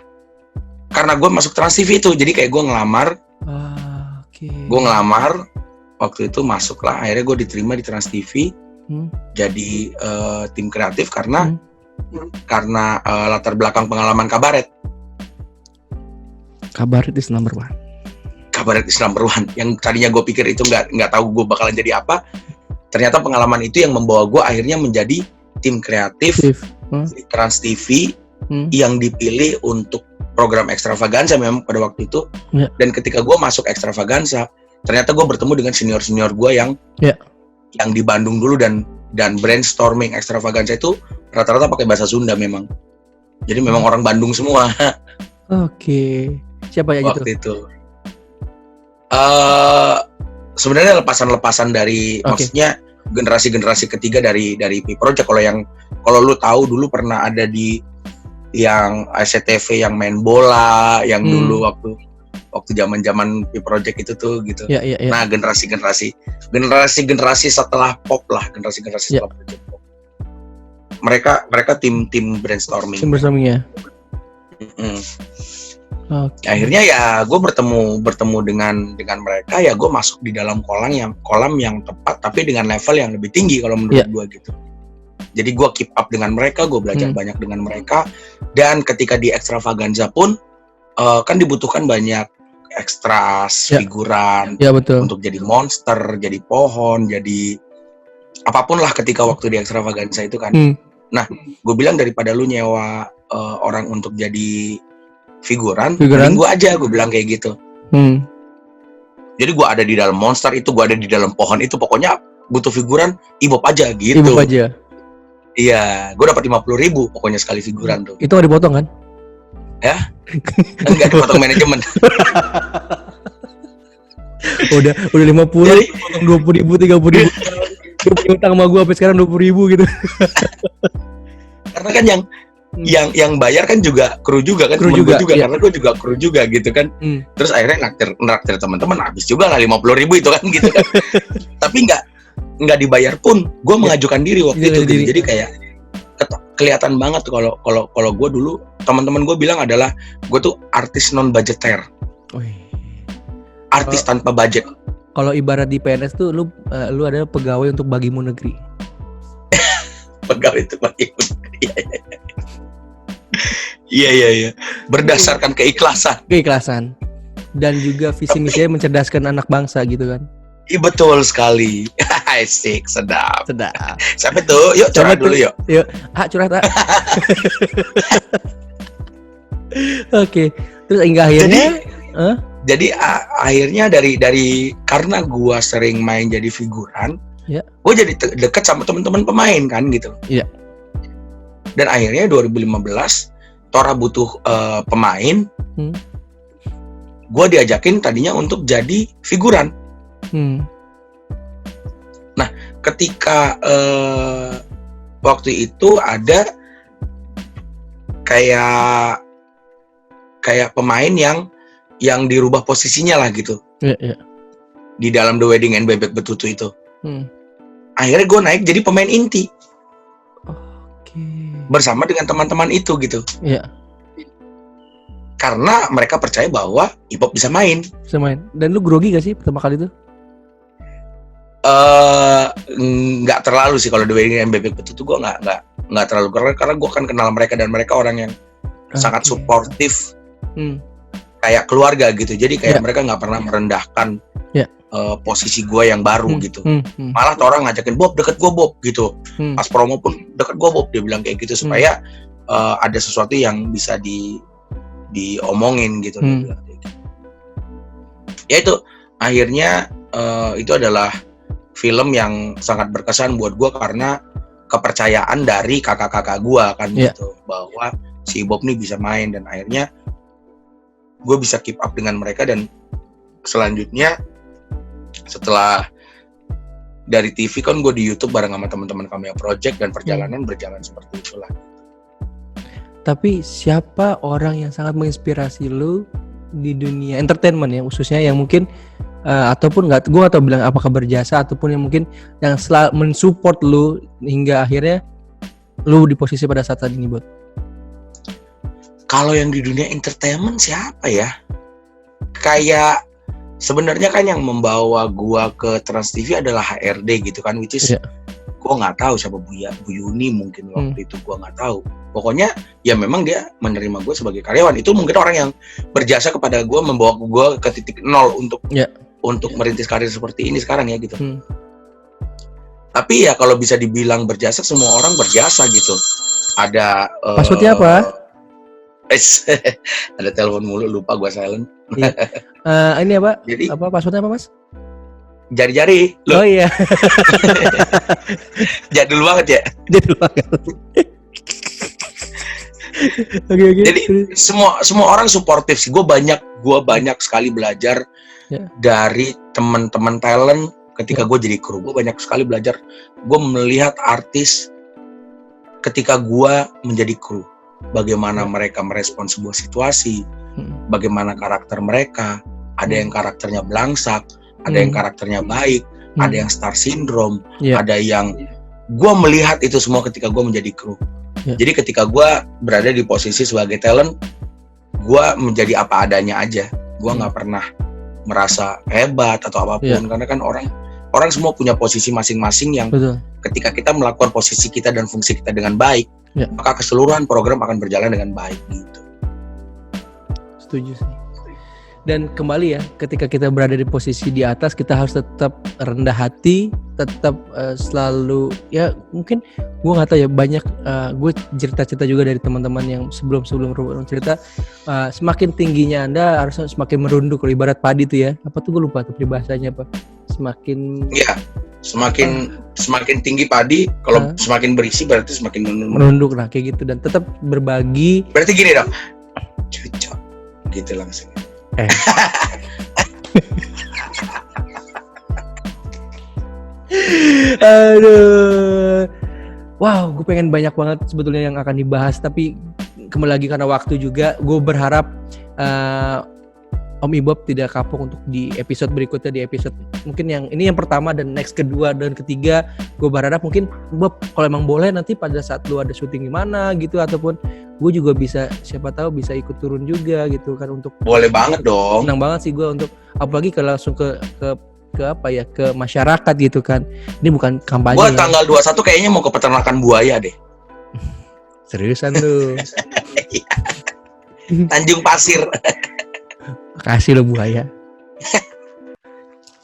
karena gue masuk Trans TV itu, jadi kayak gue ngelamar. Gue ngelamar waktu itu, masuklah, akhirnya gue diterima di Trans TV jadi tim kreatif karena latar belakang pengalaman kabaret. Kabaret is number one. Kabaret is number one. Yang tadinya gue pikir itu nggak tahu gue bakalan jadi apa. Ternyata pengalaman itu yang membawa gue akhirnya menjadi tim kreatif di Trans TV yang dipilih untuk program Extravaganza memang pada waktu itu. Dan ketika gue masuk Extravaganza, ternyata gue bertemu dengan senior gue yang di Bandung dulu, dan brainstorming Extravaganza itu rata-rata pakai bahasa Sunda memang. Jadi memang orang Bandung semua. Oke. Siapa ya waktu itu? Sebenarnya lepasan dari maksudnya generasi ketiga dari P-Project. Kalau lu tahu dulu pernah ada di yang SCTV yang main bola, yang dulu waktu zaman P-Project itu tuh gitu. Nah, generasi setelah pop lah, generasi setelah Project Pop. Mereka tim brainstorming. Tim brainstorming ya. Akhirnya ya gue bertemu dengan mereka, ya gue masuk di dalam kolam yang tepat, tapi dengan level yang lebih tinggi kalau menurut gue gitu. Jadi gue keep up dengan mereka, gue belajar banyak dengan mereka, dan ketika di Extravaganza pun kan dibutuhkan banyak ekstras, figuran, untuk jadi monster, jadi pohon, jadi apapun lah ketika waktu di Extravaganza itu kan. Nah, gue bilang daripada lu nyewa orang untuk jadi figuran, mending gue aja, gue bilang kayak gitu. Jadi gue ada di dalam monster itu, gue ada di dalam pohon itu, pokoknya butuh figuran, ibop aja gitu. Ibop aja. Iya, gue dapat 50.000 pokoknya sekali figuran tuh. Itu nggak dipotong kan? Ya, enggak dipotong manajemen. udah 50, potong 20.000, 30.000. Gue punya utang sama gue sampai sekarang 20.000 gitu. Karena kan yang bayar kan juga kru juga kan, karena gue juga kru juga gitu kan. Terus akhirnya naktir teman-teman, habis juga lah 50.000 itu kan gitu kan. Tapi nggak dibayar pun gue mengajukan diri waktu itu gitu. Jadi kayak kelihatan banget tuh kalau gue dulu, teman-teman gue bilang adalah gue tuh artis non budgeter. Artis tanpa budget. Kalau ibarat di PNS tuh lu adalah pegawai untuk bagimu negeri. Pegawai untuk bagimu negeri. Iya. Berdasarkan keikhlasan. Dan juga visi misinya mencerdaskan anak bangsa gitu kan. Iya, betul sekali. Asik, sedap. Sampai tuh, yuk curhat dulu yuk. Curhat. Oke. Terus hingga akhirnya Jadi akhirnya dari karena gua sering main jadi figuran, gua jadi dekat sama teman-teman pemain kan gitu. Iya. Dan akhirnya 2015 Tora butuh pemain. Gua diajakin tadinya untuk jadi figuran. Nah, ketika waktu itu ada kayak pemain yang dirubah posisinya lah gitu. Iya. Di dalam The Wedding and Bebek Betutu itu. Akhirnya gue naik jadi pemain inti. Bersama dengan teman-teman itu gitu. Iya. karena mereka percaya bahwa hip hop bisa main. Bisa main. Dan lu grogi gak sih pertama kali itu? Nggak terlalu sih kalau dibandingin MBB Petu tuh gue nggak terlalu, karena gue kan kenal mereka dan mereka orang yang sangat suportif, kayak keluarga gitu. Jadi kayak mereka nggak pernah merendahkan posisi gue yang baru gitu. Malah tuh orang ngajakin, Bob deket gue Bob gitu. Pas promo pun deket gue Bob, dia bilang kayak gitu supaya ada sesuatu yang bisa diomongin gitu. Dia bilang kayak gitu. Ya itu akhirnya itu adalah film yang sangat berkesan buat gue karena kepercayaan dari kakak-kakak gue kan gitu, bahwa si Bob nih bisa main, dan akhirnya gue bisa keep up dengan mereka. Dan selanjutnya setelah dari TV kan gue di YouTube bareng sama teman-teman kami yang project, dan perjalanan berjalan seperti itulah. Tapi siapa orang yang sangat menginspirasi lu di dunia entertainment ya, khususnya yang mungkin ataupun nggak, gue atau bilang apakah berjasa ataupun yang mungkin yang selalu mensupport lu hingga akhirnya lu di posisi pada saat ini, Bot? Kalau yang di dunia entertainment siapa ya? Kayak sebenarnya kan yang membawa gua ke Trans TV adalah HRD gitu kan, which is gua nggak tahu siapa Bu Yuni mungkin waktu itu, gua nggak tahu. Pokoknya ya memang dia menerima gue sebagai karyawan. Itu mungkin orang yang berjasa kepada gue, membawa gue ke titik nol untuk merintis karir seperti ini sekarang ya gitu. Tapi ya kalau bisa dibilang berjasa, semua orang berjasa gitu. Ada passwordnya apa? Ada telepon mulu, lupa gue silent. Ini apa? Jadi apa passwordnya apa, Mas? Jari-jari. Oh iya. Jadul banget ya. Jadul banget. Okay. Jadi semua orang suportif sih. Gue banyak sekali belajar dari teman-teman talent ketika gue jadi kru. Gue banyak sekali belajar. Gue melihat artis ketika gue menjadi kru, bagaimana mereka merespon sebuah situasi, bagaimana karakter mereka. Ada yang karakternya belangsak, ada yang karakternya baik, ada yang star syndrome, ada yang, gue melihat itu semua ketika gue menjadi kru. Jadi ketika gue berada di posisi sebagai talent, gue menjadi apa adanya aja. Gue nggak pernah merasa hebat atau apapun, karena kan orang semua punya posisi masing-masing yang ketika kita melakukan posisi kita dan fungsi kita dengan baik, maka keseluruhan program akan berjalan dengan baik gitu. Setuju sih. Dan kembali ya, ketika kita berada di posisi di atas, kita harus tetap rendah hati, tetap selalu, ya mungkin gue nggak tahu ya, banyak gue cerita-cerita juga dari teman-teman yang sebelum cerita, semakin tingginya Anda harus semakin merunduk. Kalau ibarat padi tuh ya, apa tuh gue lupa tuh peribahasanya apa, semakin tinggi padi, kalau semakin berisi berarti semakin merunduk. Nah kayak gitu, dan tetap berbagi. Berarti gini dong, cocok gitu langsung. Aduh, wow, gue pengen banyak banget sebetulnya yang akan dibahas, tapi kembali lagi karena waktu juga, gue berharap Om Ibob tidak kapok untuk di episode berikutnya, di episode mungkin yang ini yang pertama dan next kedua dan ketiga. Gue berharap mungkin Bob kalau emang boleh nanti pada saat lu ada syuting di mana gitu, ataupun gue juga bisa, siapa tahu bisa ikut turun juga gitu kan, untuk boleh banget dong. Senang banget sih gue untuk, apalagi kalau langsung ke apa ya, ke masyarakat gitu kan. Ini bukan kampanye. Gue tanggal 21 kayaknya mau ke peternakan buaya deh. Seriusan lu? Tanjung Pasir. Makasih lo buaya.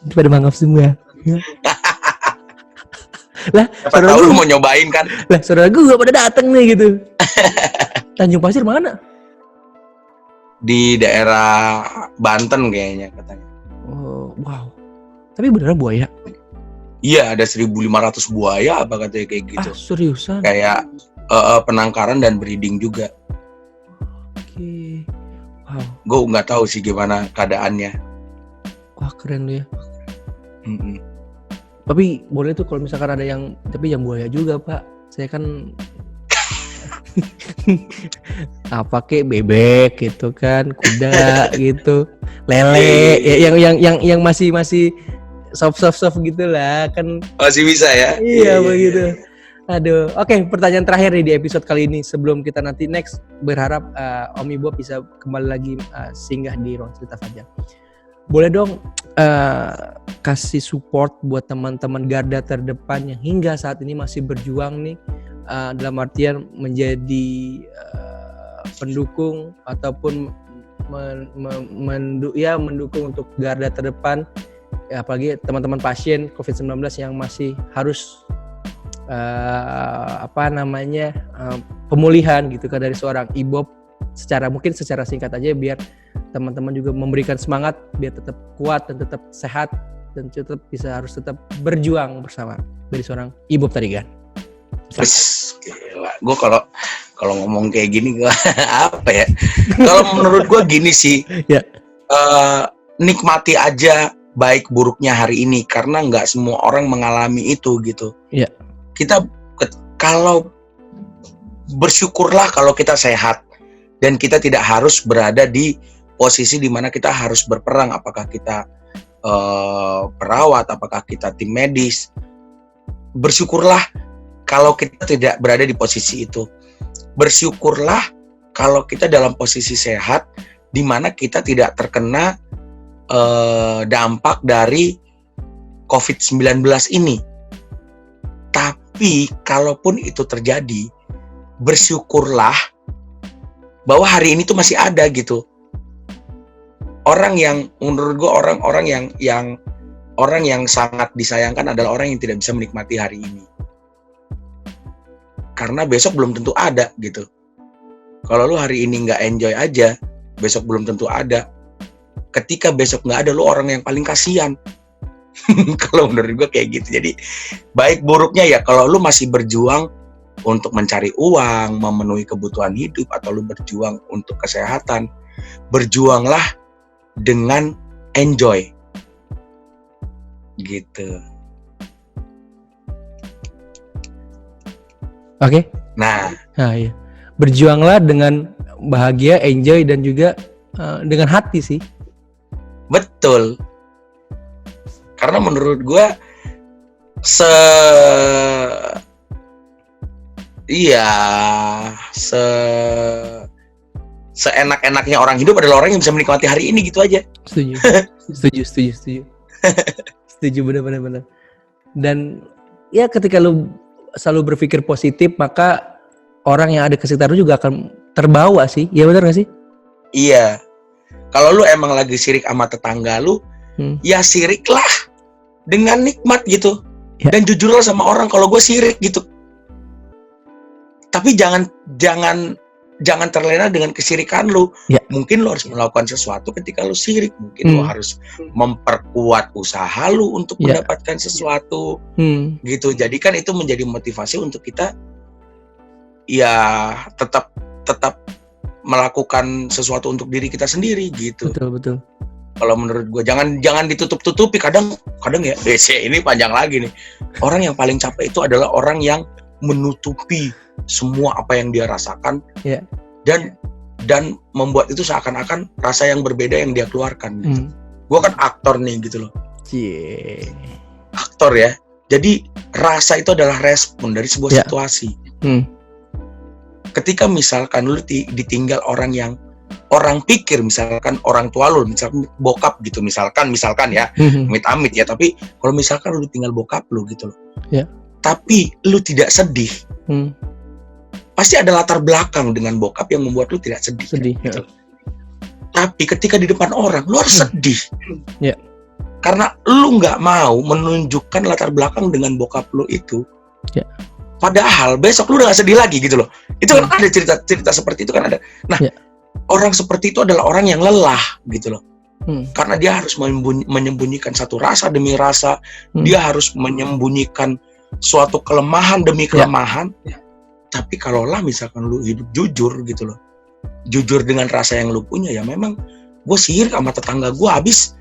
Itu pada mangap semua. Lah, saudara lu mau nyobain kan? Lah, saudara gue gak pada dateng nih gitu. Tanjung Pasir mana? Di daerah Banten kayaknya katanya. Oh, wow. Tapi beneran buaya? Iya, ada 1.500 buaya apa katanya kayak gitu. Seriusan? Kayak penangkaran dan breeding juga. Oke. Wow. Gue nggak tahu sih gimana keadaannya. Wah, keren lu ya. Tapi boleh tuh kalau misalkan ada yang, tapi yang buaya juga Pak. Saya kan apa kek, bebek gitu kan, kuda gitu, lele, ya, yang masih soft gitulah kan. Masih bisa ya? Iya begitu. Aduh, oke, pertanyaan terakhir nih di episode kali ini sebelum kita nanti next berharap Om Ibo bisa kembali lagi singgah di ruang cerita Fajar. Boleh dong kasih support buat teman-teman garda terdepan yang hingga saat ini masih berjuang nih dalam artian menjadi pendukung ataupun mendukung untuk garda terdepan, ya, apalagi teman-teman pasien COVID-19 yang masih harus pemulihan gitu kan dari seorang IBOP secara singkat aja biar teman-teman juga memberikan semangat biar tetap kuat dan tetap sehat dan harus tetap berjuang bersama dari seorang IBOP tadi kan. Gila. Gue kalau ngomong kayak gini gue apa ya? Kalau menurut gue gini sih, nikmati aja baik buruknya hari ini karena nggak semua orang mengalami itu gitu. Iya. Kita kalau bersyukurlah kalau kita sehat dan kita tidak harus berada di posisi di mana kita harus berperang, apakah kita perawat, apakah kita tim medis. Bersyukurlah kalau kita tidak berada di posisi itu. Bersyukurlah kalau kita dalam posisi sehat di mana kita tidak terkena dampak dari COVID-19 ini. Tapi kalaupun itu terjadi, bersyukurlah bahwa hari ini tuh masih ada gitu. Orang yang menurut gue orang yang sangat disayangkan adalah orang yang tidak bisa menikmati hari ini. Karena besok belum tentu ada gitu. Kalau lu hari ini nggak enjoy aja, besok belum tentu ada. Ketika besok nggak ada, lu orang yang paling kasihan. Kalau menurut gue kayak gitu. Jadi baik buruknya ya kalau lu masih berjuang untuk mencari uang, memenuhi kebutuhan hidup, atau lu berjuang untuk kesehatan, berjuanglah dengan enjoy gitu. Oke. Nah iya. Berjuanglah dengan bahagia, enjoy dan juga dengan hati sih. Betul. Karena menurut gue seenak-enaknya orang hidup adalah orang yang bisa menikmati hari ini gitu aja. Setuju. Setuju benar. Dan ya ketika lu selalu berpikir positif, maka orang yang ada di sekitar lu juga akan terbawa sih. Ya benar gak sih? Iya. Kalau lu emang lagi sirik sama tetangga lu, ya siriklah dengan nikmat gitu. Ya. Dan jujurlah sama orang kalau gue sirik gitu. Tapi jangan terlena dengan kesirikan lu. Ya. Mungkin lu harus melakukan sesuatu ketika lu sirik. Mungkin lu harus memperkuat usaha lu untuk mendapatkan sesuatu. Gitu. Jadi kan itu menjadi motivasi untuk kita ya tetap melakukan sesuatu untuk diri kita sendiri gitu. Betul. Kalau menurut gue jangan ditutup-tutupi. Kadang ya ini panjang lagi nih. Orang yang paling capek itu adalah orang yang menutupi semua apa yang dia rasakan, dan membuat itu seakan-akan rasa yang berbeda yang dia keluarkan. Gitu. Gue kan aktor nih gitu loh. Aktor ya. Jadi rasa itu adalah respon dari sebuah situasi. Ketika misalkan lu ditinggal orang yang orang pikir, misalkan orang tua lu, misalkan bokap gitu, misalkan ya, amit-amit ya, tapi kalau misalkan lu ditinggal bokap lu gitu loh, tapi lu tidak sedih, pasti ada latar belakang dengan bokap yang membuat lu tidak sedih kan, gitu. Tapi ketika di depan orang, lu harus sedih, karena lu nggak mau menunjukkan latar belakang dengan bokap lu itu. Padahal besok lu udah gak sedih lagi gitu loh. Itu kan ada cerita seperti itu kan ada. Nah, orang seperti itu adalah orang yang lelah gitu loh. Karena dia harus menyembunyikan satu rasa demi rasa. Dia harus menyembunyikan suatu kelemahan demi kelemahan. Tapi kalaulah misalkan lu hidup jujur gitu loh. Jujur dengan rasa yang lu punya, ya memang gue sirik sama tetangga gue habis.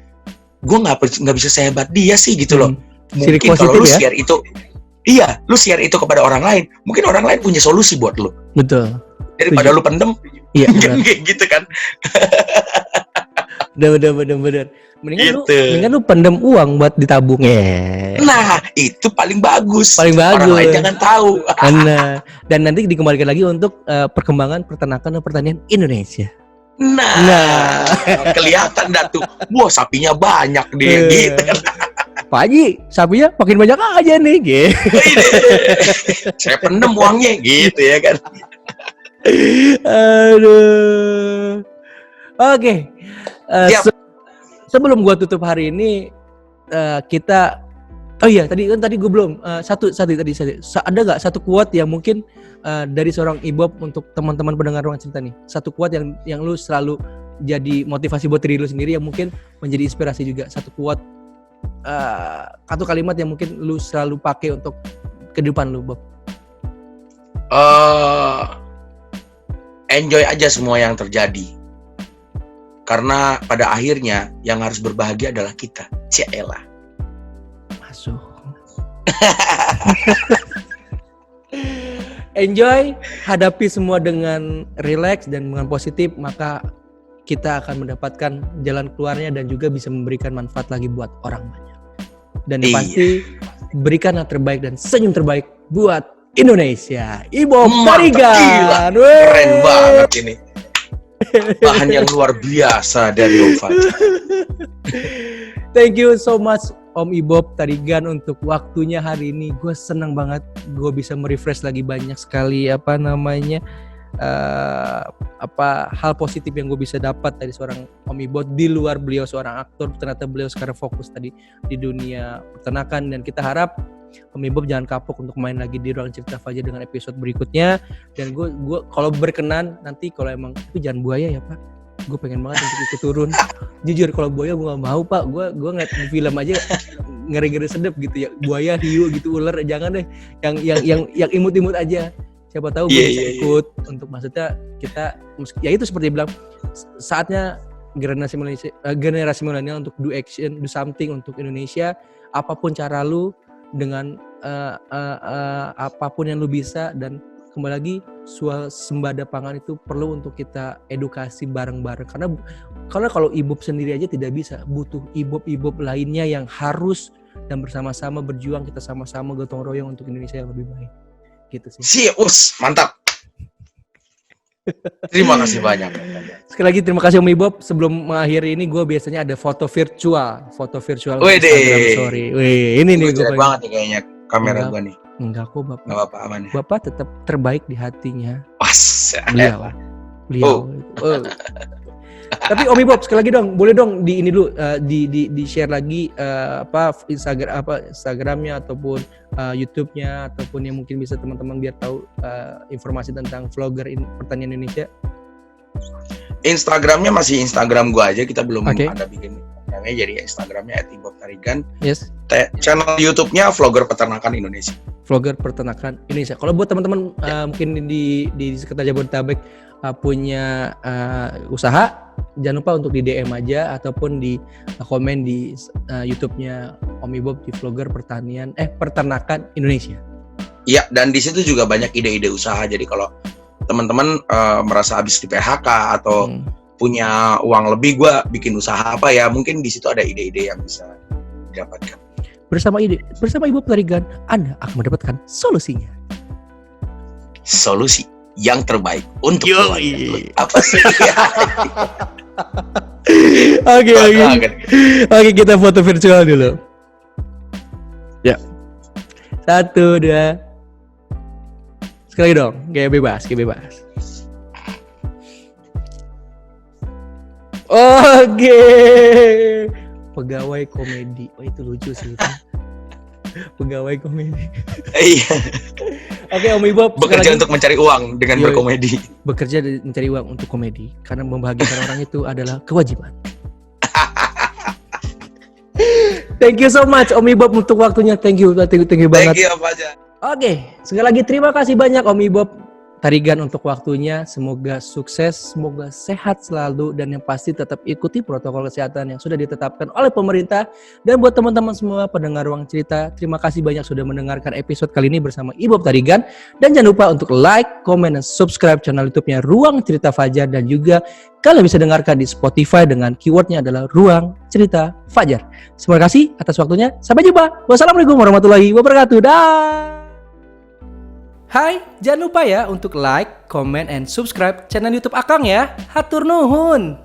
Gue gak bisa sehebat dia sih gitu loh. Mungkin kalau lu share itu, lu share itu kepada orang lain, mungkin orang lain punya solusi buat lu. Betul. Daripada lu pendem, kayak gitu kan. Bener. Mendingan Gitu. lu pendem uang buat ditabung ya. Nah, itu paling bagus. Paling bagus. Orang lain jangan tahu. Nah, dan nanti dikembalikan lagi untuk perkembangan peternakan dan pertanian Indonesia. Nah, kelihatan dah tuh. Wah, sapinya banyak dia gitu. Pak Haji, sapinya makin banyak aja nih, gitu. Saya pendem uangnya gitu ya kan. Aduh. Oke. Sebelum gua tutup hari ini, kita tadi gue belum satu tadi ada nggak satu quote yang mungkin dari seorang Ibob untuk teman-teman pendengar Ruang Cerita nih, satu quote yang lu selalu jadi motivasi buat diri lu sendiri, yang mungkin menjadi inspirasi juga, satu quote, satu kalimat yang mungkin lu selalu pakai untuk kehidupan lu, Bob. Enjoy aja semua yang terjadi, karena pada akhirnya yang harus berbahagia adalah kita. Cialah. Masuk. Enjoy, hadapi semua dengan relax dan dengan positif, maka kita akan mendapatkan jalan keluarnya dan juga bisa memberikan manfaat lagi buat orang banyak. Dan yang pasti berikan yang terbaik dan senyum terbaik buat Indonesia. Ibob Tarigan. Keren banget ini. Bahan yang luar biasa dari Om Fajar. Thank you so much Om Ibob Tarigan untuk waktunya hari ini. Gue senang banget gue bisa merefresh lagi banyak sekali hal positif yang gue bisa dapat dari seorang Om Ibob. Di luar beliau seorang aktor, ternyata beliau sekarang fokus tadi di dunia peternakan, dan kita harap Om Ibob jangan kapok untuk main lagi di Ruang Cerita Fajar dengan episode berikutnya. Dan gue kalau berkenan nanti, kalau emang itu jangan buaya ya Pak, gue pengen banget untuk ikut turun. Jujur kalau buaya gue nggak mau Pak, gue ngeliat di film aja ngeri-ngeri sedep gitu ya, buaya, hiu gitu, ular, jangan deh, yang imut-imut aja. Siapa tahu gue bisa ikut untuk, maksudnya kita ya itu seperti bilang, saatnya generasi milenial untuk do action, do something untuk Indonesia. Apapun cara lu, dengan apapun yang lu bisa. Dan kembali lagi, swasembada pangan itu perlu untuk kita edukasi bareng-bareng, karena kalau Ibob sendiri aja tidak bisa, butuh Ibob lainnya yang harus dan bersama-sama berjuang, kita sama-sama gotong royong untuk Indonesia yang lebih baik, gitu sih. Sius, mantap. Terima kasih banyak. Sekali lagi terima kasih Om Ibob. Sebelum mengakhiri ini, gue biasanya ada foto virtual Instagram story. Wih, ini nih gue jelek banget nih kayaknya kamera gue nih. Enggak kok Bapak. Enggak apa-apa, aman ya. Bapak tetap terbaik di hatinya. Pas. Beliau. Tapi Om Ibob, sekali lagi dong, boleh dong di ini dulu, di share lagi Instagramnya ataupun YouTube-nya, ataupun yang mungkin bisa teman-teman biar tahu informasi tentang vlogger pertanian Indonesia. Instagramnya masih Instagram gua aja, kita belum ada bikin namanya, jadi Instagramnya @ibobtarigan. Yes. Channel YouTube-nya Vlogger Peternakan Indonesia. Vlogger Peternakan Indonesia. Kalau buat teman-teman mungkin di sekitar Jabodetabek punya usaha, jangan lupa untuk di DM aja ataupun di komen di YouTube-nya Om Ibob di Vlogger Peternakan Indonesia. Iya, dan di situ juga banyak ide-ide usaha. Jadi kalau teman-teman merasa habis di PHK atau punya uang lebih, gue bikin usaha apa ya, mungkin di situ ada ide-ide yang bisa didapatkan. Bersama Ibob Tarigan, Anda akan mendapatkan solusinya. Solusi yang terbaik untuk apa sih? Oke, kita foto virtual dulu. Ya. 1, 2. Sekali dong, kayak bebas. Oke. Pegawai komedi. Oh, itu lucu sih itu. Pegawai komedi. Iya. Oke, Om Ibob, bekerja untuk mencari uang dengan berkomedi. Bekerja mencari uang untuk komedi, karena membahagiakan orang itu adalah kewajiban. Thank you so much Om Ibob untuk waktunya. Thank you banget. Thank you, Pak. Oke, sekali lagi terima kasih banyak Om Ibob Tarigan untuk waktunya, semoga sukses, semoga sehat selalu, dan yang pasti tetap ikuti protokol kesehatan yang sudah ditetapkan oleh pemerintah. Dan buat teman-teman semua pendengar Ruang Cerita, terima kasih banyak sudah mendengarkan episode kali ini bersama Ibob Tarigan. Dan jangan lupa untuk like, komen, dan subscribe channel YouTube-nya Ruang Cerita Fajar, dan juga kalian bisa dengarkan di Spotify dengan keywordnya adalah Ruang Cerita Fajar. Terima kasih atas waktunya, sampai jumpa. Wassalamualaikum warahmatullahi wabarakatuh. Dah. Hai, jangan lupa ya untuk like, comment, and subscribe channel YouTube Akang ya. Hatur nuhun.